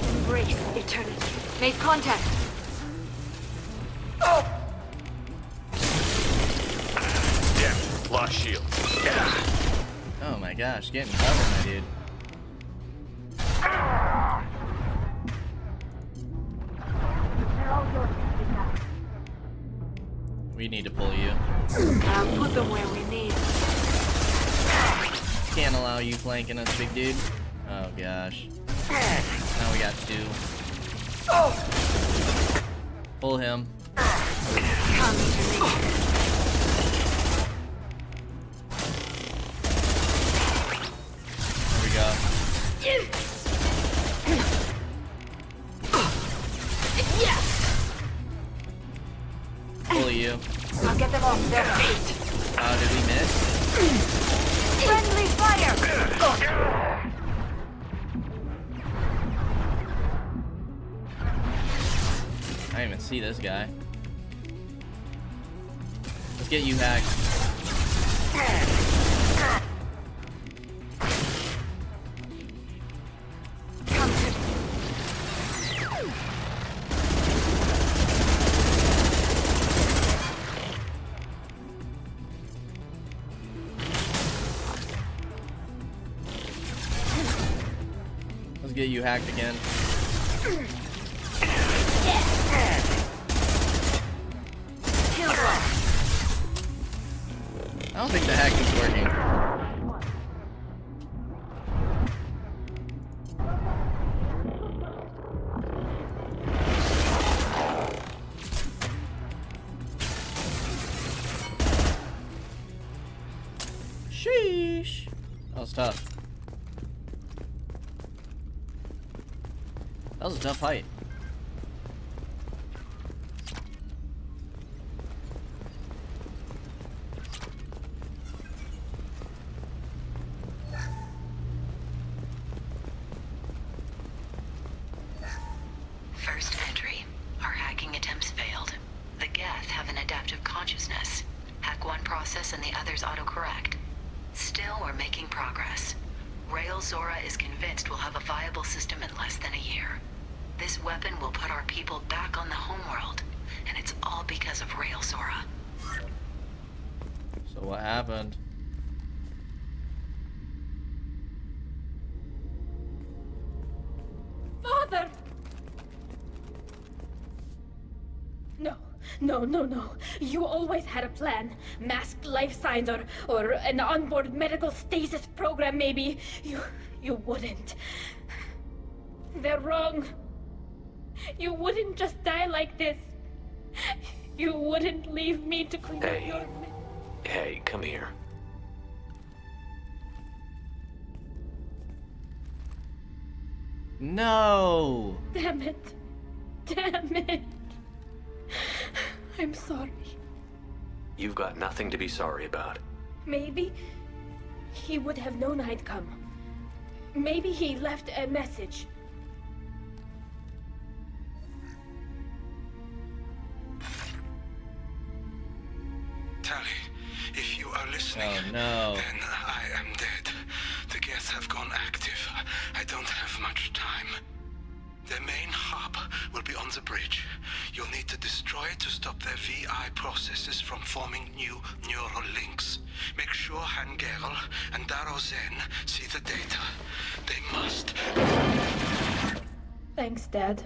Embrace eternity. Made contact. Yeah, lost shield. Oh my gosh, getting covered, my dude. We need to pull you. I'll put them where we need. Can't allow you flanking us, big dude. Oh gosh. Now we got two. Pull him. Come to me. There we go. Yes. Pull you. I'll get them off their feet. Oh, did we miss? Friendly fire. I didn't even see this guy. Let's get you hacked. Let's get you hacked again. I don't think the hack is working. Sheesh. That was tough. That was a tough fight. because of Rail Zora. So what happened? Father! No. You always had a plan. Masked life signs or an onboard medical stasis program, maybe. You wouldn't. They're wrong. You wouldn't just die like this. You wouldn't leave me to clean up your... Hey, come here. No! Damn it. I'm sorry. You've got nothing to be sorry about. Maybe he would have known I'd come. Maybe he left a message. Tali, if you are listening, Oh no. then I am dead. The Geth have gone active. I don't have much time. Their main hub will be on the bridge. You'll need to destroy it to stop their VI processes from forming new neural links. Make sure Han-Gerl and Daro Zen see the data. They must. Thanks, Dad.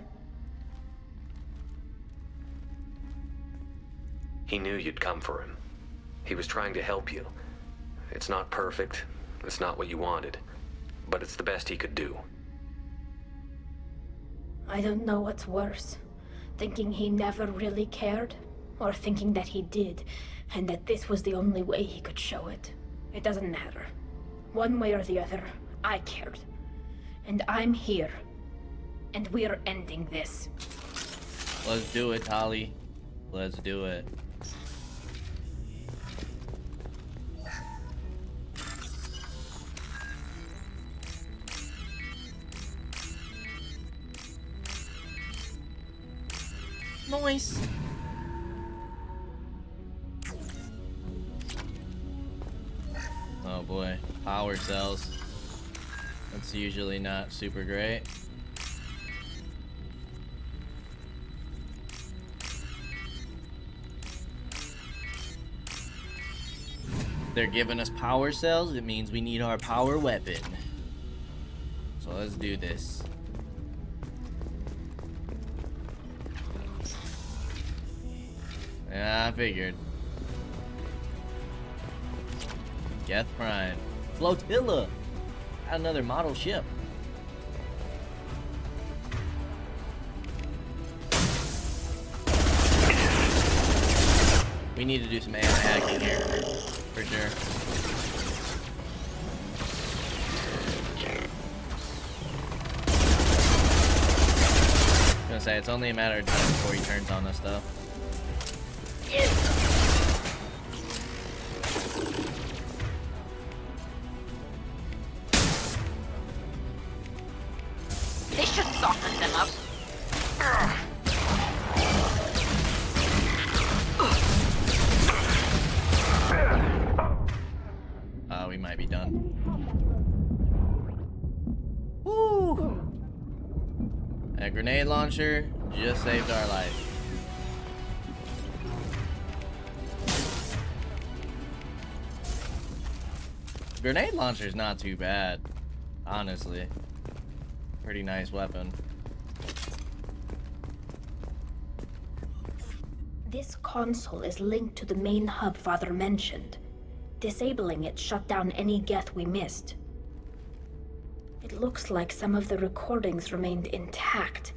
He knew you'd come for him. He was trying to help you. It's not perfect. It's not what you wanted. But it's the best he could do. I don't know what's worse. Thinking he never really cared, or thinking that he did, and that this was the only way he could show it. It doesn't matter. One way or the other, I cared. And I'm here. And we're ending this. Let's do it, Tali. Let's do it. Nice. Oh boy, power cells. That's usually not super great. They're giving us power cells, it means we need our power weapon. So let's do this. Yeah, I figured. Geth Prime. Flotilla! Got another model ship. We need to do some AI hacking here. For sure. I was gonna say, it's only a matter of time before he turns on us, though. This should soften them up. We might be done. Woo! A grenade launcher just saved our life. Grenade launcher's not too bad, honestly. Pretty nice weapon. This console is linked to the main hub Father mentioned. Disabling it shut down any Geth we missed. It looks like some of the recordings remained intact.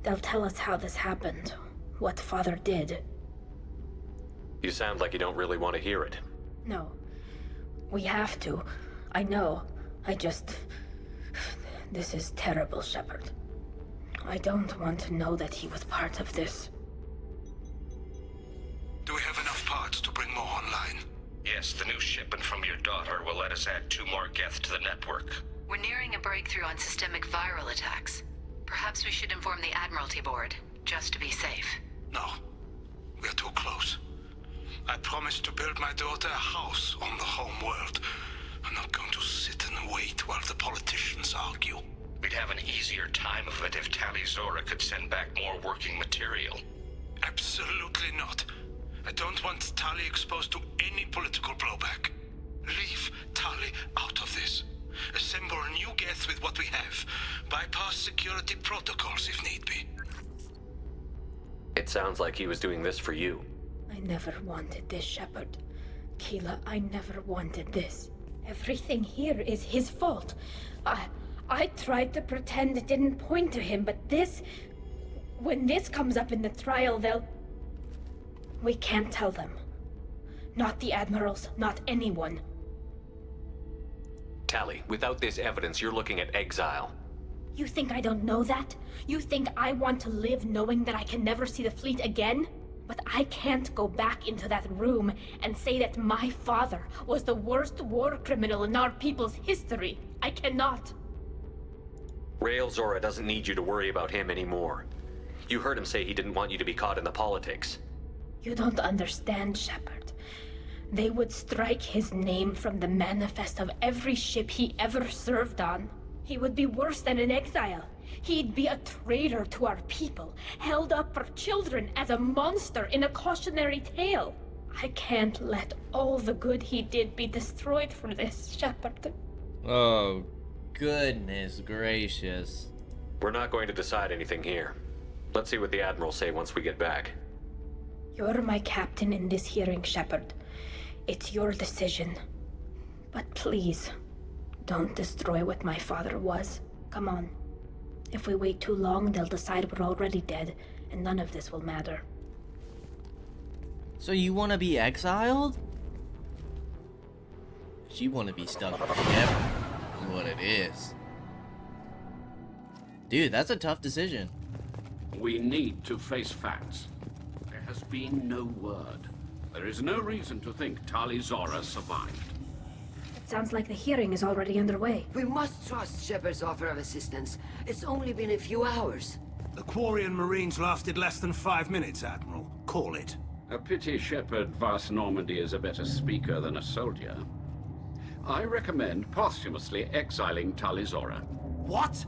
They'll tell us how this happened, what Father did. You sound like you don't really want to hear it. No. We have to. I know. This is terrible, Shepard. I don't want to know that he was part of this. Do we have enough parts to bring more online? Yes, the new shipment from your daughter will let us add 2 more Geth to the network. We're nearing a breakthrough on systemic viral attacks. Perhaps we should inform the Admiralty Board, just to be safe. No. We are too close. I promised to build my daughter a house on the home world. I'm not going to sit and wait while the politicians argue. We'd have an easier time of it if Tali Zora could send back more working material. Absolutely not. I don't want Tali exposed to any political blowback. Leave Tali out of this. Assemble new Geth with what we have. Bypass security protocols if need be. It sounds like he was doing this for you. I never wanted this, Shepard. Keela, I never wanted this. Everything here is his fault. I tried to pretend it didn't point to him, but this... When this comes up in the trial, they'll... We can't tell them. Not the Admirals, not anyone. Tali, without this evidence, you're looking at exile. You think I don't know that? You think I want to live knowing that I can never see the fleet again? But I can't go back into that room and say that my father was the worst war criminal in our people's history. I cannot. Rael Zora doesn't need you to worry about him anymore. You heard him say he didn't want you to be caught in the politics. You don't understand, Shepard. They would strike his name from the manifest of every ship he ever served on. He would be worse than an exile. He'd be a traitor to our people, held up for children as a monster in a cautionary tale. I can't let all the good he did be destroyed for this, Shepard. Oh, goodness gracious. We're not going to decide anything here. Let's see what the Admirals say once we get back. You're my captain in this hearing, Shepard. It's your decision. But please, don't destroy what my father was. Come on. If we wait too long, they'll decide we're already dead, and none of this will matter. So you want to be exiled? She want to be stuck forever, is what it is. Dude, that's a tough decision. We need to face facts. There has been no word. There is no reason to think Tali Zora survived. It sounds like the hearing is already underway. We must trust Shepard's offer of assistance. It's only been a few hours. The Quarian Marines lasted less than 5 minutes, Admiral. Call it. A pity Shepard Vas Normandy is a better speaker than a soldier. I recommend posthumously exiling Tali Zora. What?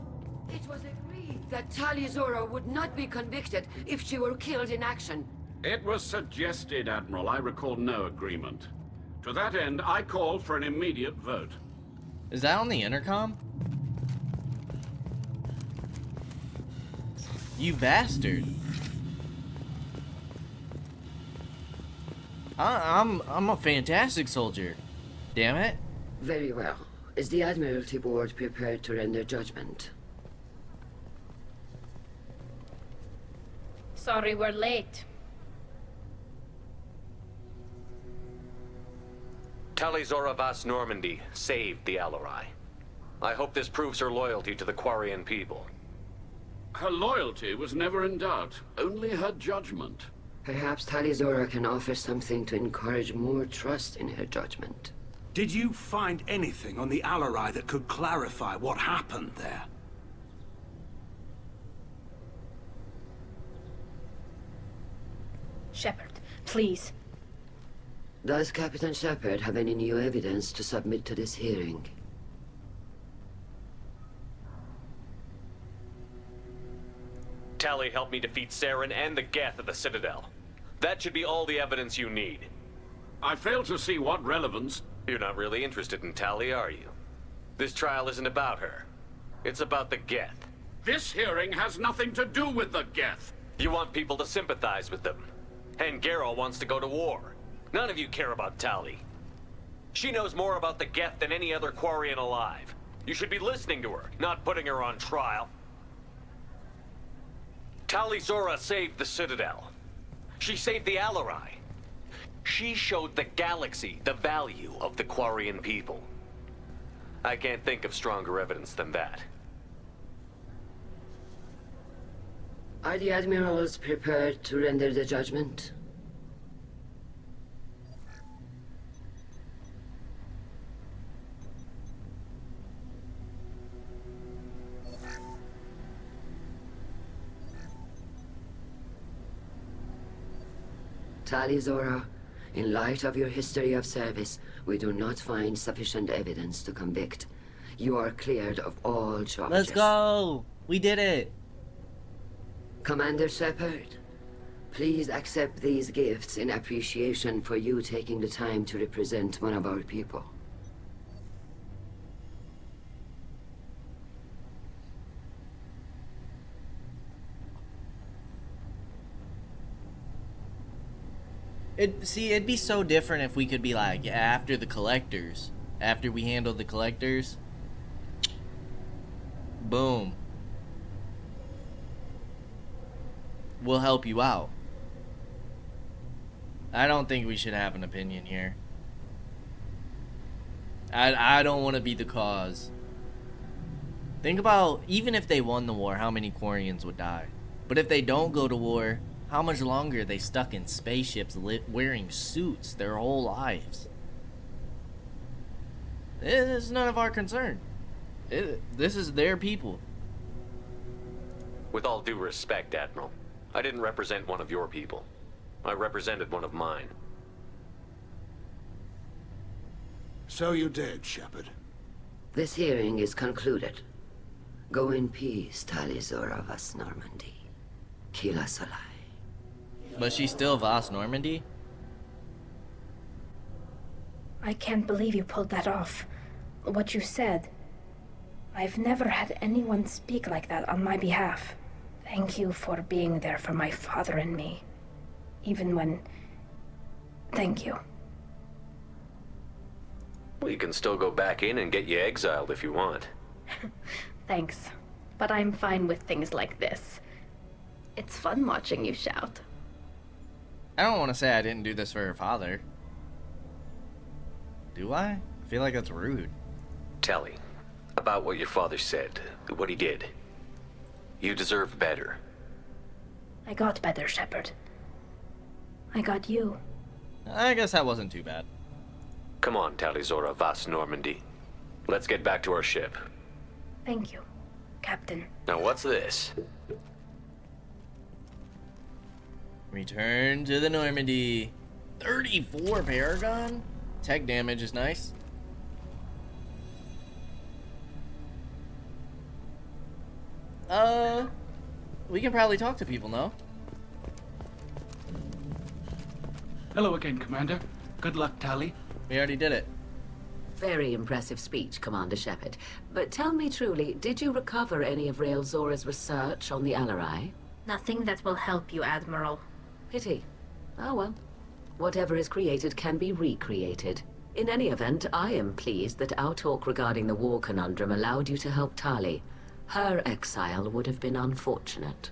It was agreed that Tali Zora would not be convicted if she were killed in action. It was suggested, Admiral. I recall no agreement. To that end, I call for an immediate vote. Is that on the intercom? You bastard. I'm a fantastic soldier. Damn it. Very well. Is the Admiralty Board prepared to render judgment? Sorry we're late. Tali Zora Vas Normandy saved the Alarai. I hope this proves her loyalty to the Quarian people. Her loyalty was never in doubt, only her judgment. Perhaps Tali Zora can offer something to encourage more trust in her judgment. Did you find anything on the Alarai that could clarify what happened there? Shepard, please. Does Captain Shepard have any new evidence to submit to this hearing? Tali helped me defeat Saren and the Geth at the Citadel. That should be all the evidence you need. I fail to see what relevance... You're not really interested in Tali, are you? This trial isn't about her. It's about the Geth. This hearing has nothing to do with the Geth. You want people to sympathize with them. And Kaige-O wants to go to war. None of you care about Tali. She knows more about the Geth than any other Quarian alive. You should be listening to her, not putting her on trial. Tali Zora saved the Citadel. She saved the Alarai. She showed the galaxy the value of the Quarian people. I can't think of stronger evidence than that. Are the Admirals prepared to render the judgment? Tali Zora, in light of your history of service, we do not find sufficient evidence to convict. You are cleared of all charges. Let's go! We did it! Commander Shepard, Please accept these gifts in appreciation for you taking the time to represent one of our people. It'd be so different if we could be like, after the collectors. After we handle the collectors. Boom. We'll help you out. I don't think we should have an opinion here. I don't want to be the cause. Think about, even if they won the war, how many Quarians would die? But if they don't go to war, how much longer are they stuck in spaceships wearing suits their whole lives? It's none of our concern. This is their people. With all due respect, Admiral, I didn't represent one of your people. I represented one of mine. So you did, Shepard. This hearing is concluded. Go in peace, Tali Zora Vas Normandy. Kila Salai. But she's still Vas Normandy? I can't believe you pulled that off. What you said. I've never had anyone speak like that on my behalf. Thank you for being there for my father and me. Even when... Thank you. Well, you can still go back in and get you exiled if you want. Thanks. But I'm fine with things like this. It's fun watching you shout. I don't want to say I didn't do this for her father. Do I? I feel like that's rude. Tali, about what your father said, what he did. You deserve better. I got better, Shepard. I got you. I guess that wasn't too bad. Come on, Tali Zora Vas Normandy. Let's get back to our ship. Thank you, Captain. Now what's this? Return to the Normandy. 34 Paragon? Tech damage is nice. We can probably talk to people, no? Hello again, Commander. Good luck, Tali. We already did it. Very impressive speech, Commander Shepard. But tell me truly, did you recover any of Rael Zora's research on the Alarai? Nothing that will help you, Admiral. Pity. Oh well. Whatever is created can be recreated. In any event, I am pleased that our talk regarding the war conundrum allowed you to help Tali. Her exile would have been unfortunate.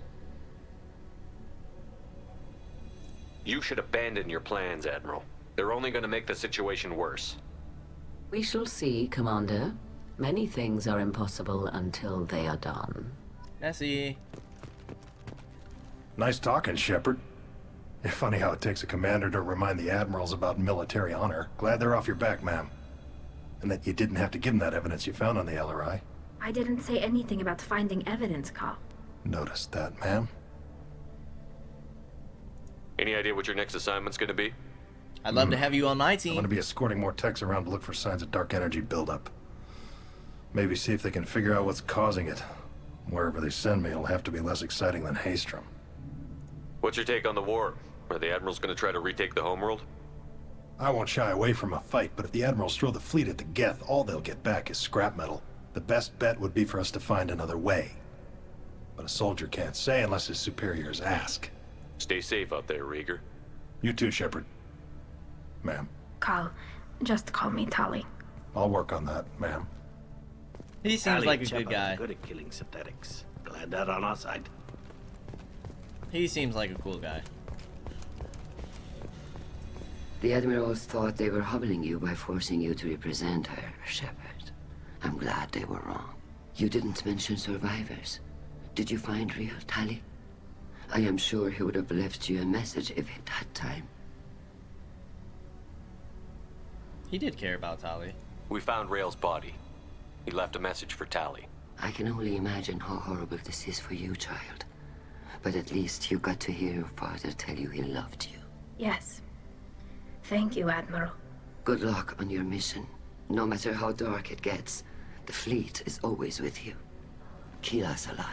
You should abandon your plans, Admiral. They're only going to make the situation worse. We shall see, Commander. Many things are impossible until they are done. Nessie. Nice talking, Shepard. It's funny how it takes a commander to remind the admirals about military honor. Glad they're off your back, ma'am. And that you didn't have to give them that evidence you found on the LRI. I didn't say anything about finding evidence, Carl. Noticed that, ma'am. Any idea what your next assignment's going to be? I'd love to have you on my team. I'm going to be escorting more techs around to look for signs of dark energy buildup. Maybe see if they can figure out what's causing it. Wherever they send me, it'll have to be less exciting than Haystrom. What's your take on the war? Are the Admirals going to try to retake the homeworld? I won't shy away from a fight, but if the Admirals throw the fleet at the Geth, all they'll get back is scrap metal. The best bet would be for us to find another way. But a soldier can't say unless his superiors ask. Stay safe out there, Rieger. You too, Shepard. Ma'am. Carl, just call me Tali. I'll work on that, ma'am. He seems Tali like and a good Shepard guy. are good at killing synthetics. Glad they're on our side. He seems like a cool guy. The Admirals thought they were humbling you by forcing you to represent her, Shepard. I'm glad they were wrong. You didn't mention survivors. Did you find real Tali? I am sure he would have left you a message if he'd had time. He did care about Tali. We found Rael's body. He left a message for Tali. I can only imagine how horrible this is for you, child. But at least you got to hear your father tell you he loved you. Yes. Thank you, Admiral. Good luck on your mission. No matter how dark it gets, the fleet is always with you. Kila Salai.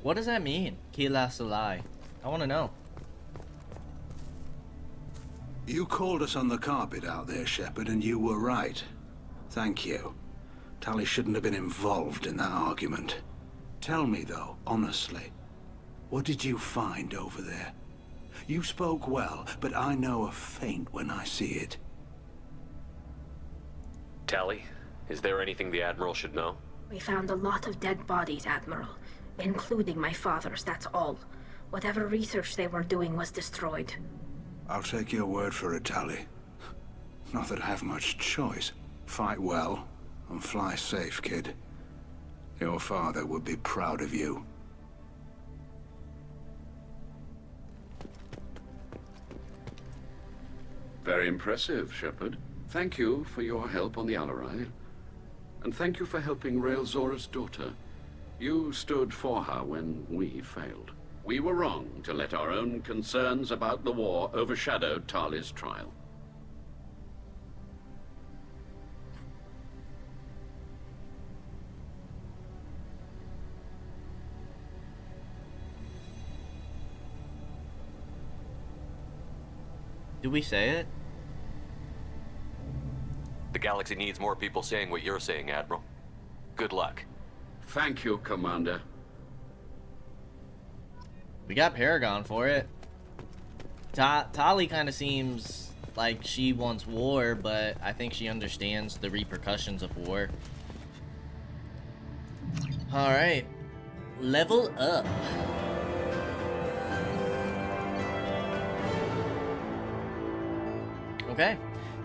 What does that mean? Kila Salai. I want to know. You called us on the carpet out there, Shepard, and you were right. Thank you. Tali shouldn't have been involved in that argument. Tell me, though, honestly, what did you find over there? You spoke well, but I know a feint when I see it. Tali, is there anything the Admiral should know? We found a lot of dead bodies, Admiral. Including my father's, that's all. Whatever research they were doing was destroyed. I'll take your word for it, Tali. Not that I have much choice. Fight well, and fly safe, kid. Your father would be proud of you. Very impressive, Shepard. Thank you for your help on the Alarai. And thank you for helping Rael Zora's daughter. You stood for her when we failed. We were wrong to let our own concerns about the war overshadow Tali's trial. Did we say it? The galaxy needs more people saying what you're saying, Admiral. Good luck. Thank you, Commander. We got Paragon for it. Tali kind of seems like she wants war, but I think she understands the repercussions of war. Alright. Level up. Okay.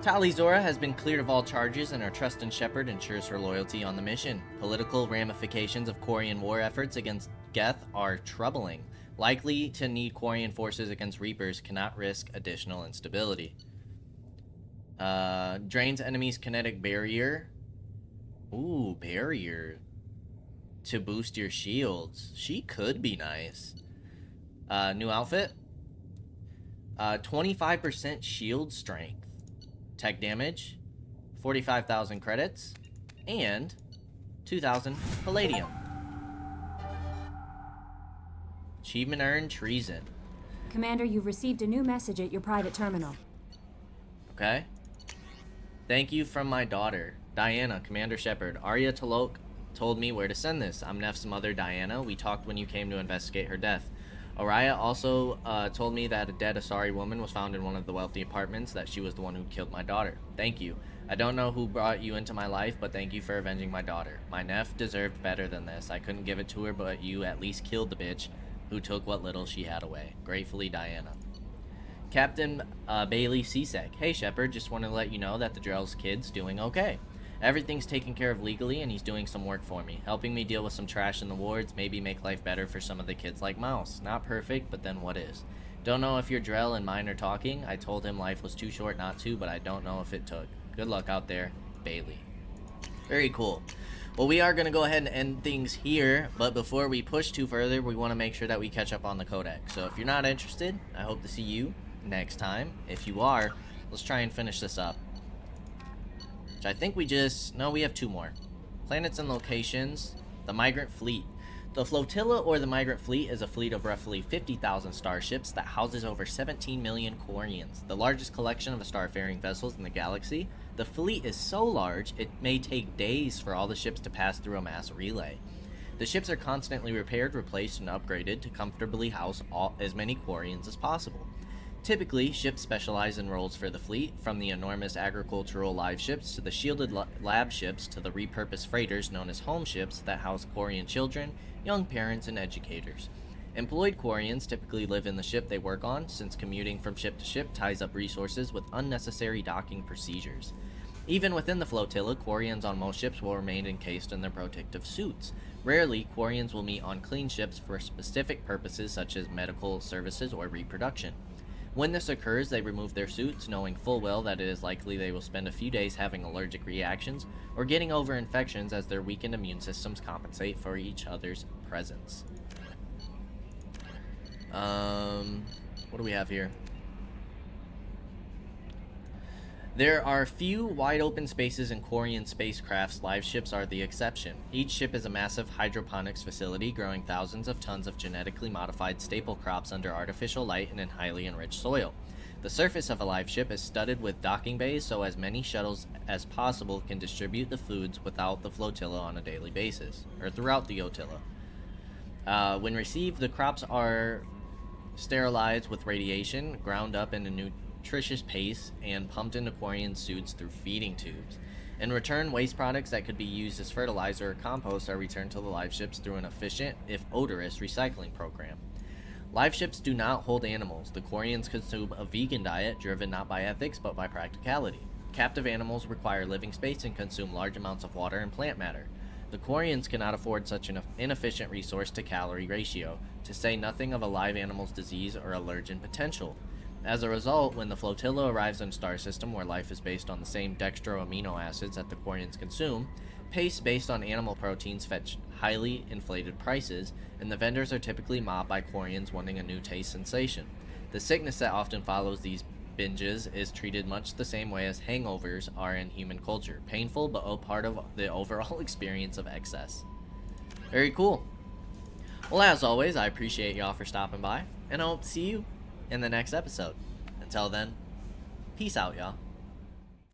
Tali Zora has been cleared of all charges, and her trust in Shepard ensures her loyalty on the mission. Political ramifications of Quarian war efforts against Geth are troubling. Likely to need Quarian forces against Reapers, cannot risk additional instability. Drains enemies' kinetic barrier. Ooh, barrier. To boost your shields. She could be nice. New outfit. 25% shield strength. Tech damage, 45,000 credits, and 2,000 palladium. Achievement earned, treason. Commander, you've received a new message at your private terminal. Okay. Thank you from my daughter, Diana, Commander Shepard. Arya Talok told me where to send this. I'm Neff's mother, Diana. We talked when you came to investigate her death. Araya also told me that a dead Asari woman was found in one of the wealthy apartments, that she was the one who killed my daughter. Thank you. I don't know who brought you into my life, but thank you for avenging my daughter. My Neff deserved better than this. I couldn't give it to her, but you at least killed the bitch who took what little she had away. Gratefully, Diana. Captain Bailey Cesek. Hey, Shepard, just wanted to let you know that the Drell's kid's doing okay. Everything's taken care of legally, and he's doing some work for me, helping me deal with some trash in the wards, maybe make life better for some of the kids like Mouse. Not perfect, but then what is? Don't know if your Drell and mine are talking. I told him life was too short not to, but I don't know if it took. Good luck out there, Bailey. Very cool. Well, we are going to go ahead and end things here, but before we push too further, we want to make sure that we catch up on the codex. So if you're not interested, I hope to see you next time. If you are, let's try and finish this up. Which I think we just... No, we have two more. Planets and locations. The Migrant Fleet. The Flotilla, or the Migrant Fleet, is a fleet of roughly 50,000 starships that houses over 17 million Quarians, the largest collection of starfaring vessels in the galaxy. The fleet is so large, it may take days for all the ships to pass through a mass relay. The ships are constantly repaired, replaced, and upgraded to comfortably house as many Quarians as possible. Typically, ships specialize in roles for the fleet, from the enormous agricultural live ships to the shielded lab ships to the repurposed freighters known as home ships that house Quarian children, young parents, and educators. Employed Quarians typically live in the ship they work on, since commuting from ship to ship ties up resources with unnecessary docking procedures. Even within the flotilla, Quarians on most ships will remain encased in their protective suits. Rarely, Quarians will meet on clean ships for specific purposes such as medical services or reproduction. When this occurs, they remove their suits, knowing full well that it is likely they will spend a few days having allergic reactions or getting over infections as their weakened immune systems compensate for each other's presence. What do we have here? There are few wide open spaces in Quarian spacecrafts. Live ships are the exception. Each ship is a massive hydroponics facility growing thousands of tons of genetically modified staple crops under artificial light and in highly enriched soil. The surface of a live ship is studded with docking bays so as many shuttles as possible can distribute the foods without the flotilla on a daily basis, or throughout the flotilla. When received, the crops are sterilized with radiation, ground up in a nutritious paste, and pumped into Quarian suits through feeding tubes. In return, waste products that could be used as fertilizer or compost are returned to the live ships through an efficient, if odorous, recycling program. Live ships do not hold animals. The Quarians consume a vegan diet driven not by ethics but by practicality. Captive animals require living space and consume large amounts of water and plant matter. The Quarians cannot afford such an inefficient resource to calorie ratio, to say nothing of a live animal's disease or allergen potential. As a result, when the flotilla arrives in a star system where life is based on the same dextro amino acids that the Quarians consume, pastes based on animal proteins fetch highly inflated prices, and the vendors are typically mobbed by Quarians wanting a new taste sensation. The sickness that often follows these binges is treated much the same way as hangovers are in human culture. Painful, but a part of the overall experience of excess. Very cool. Well, as always, I appreciate y'all for stopping by, and I hope to see you in the next episode. Until then, peace out, y'all.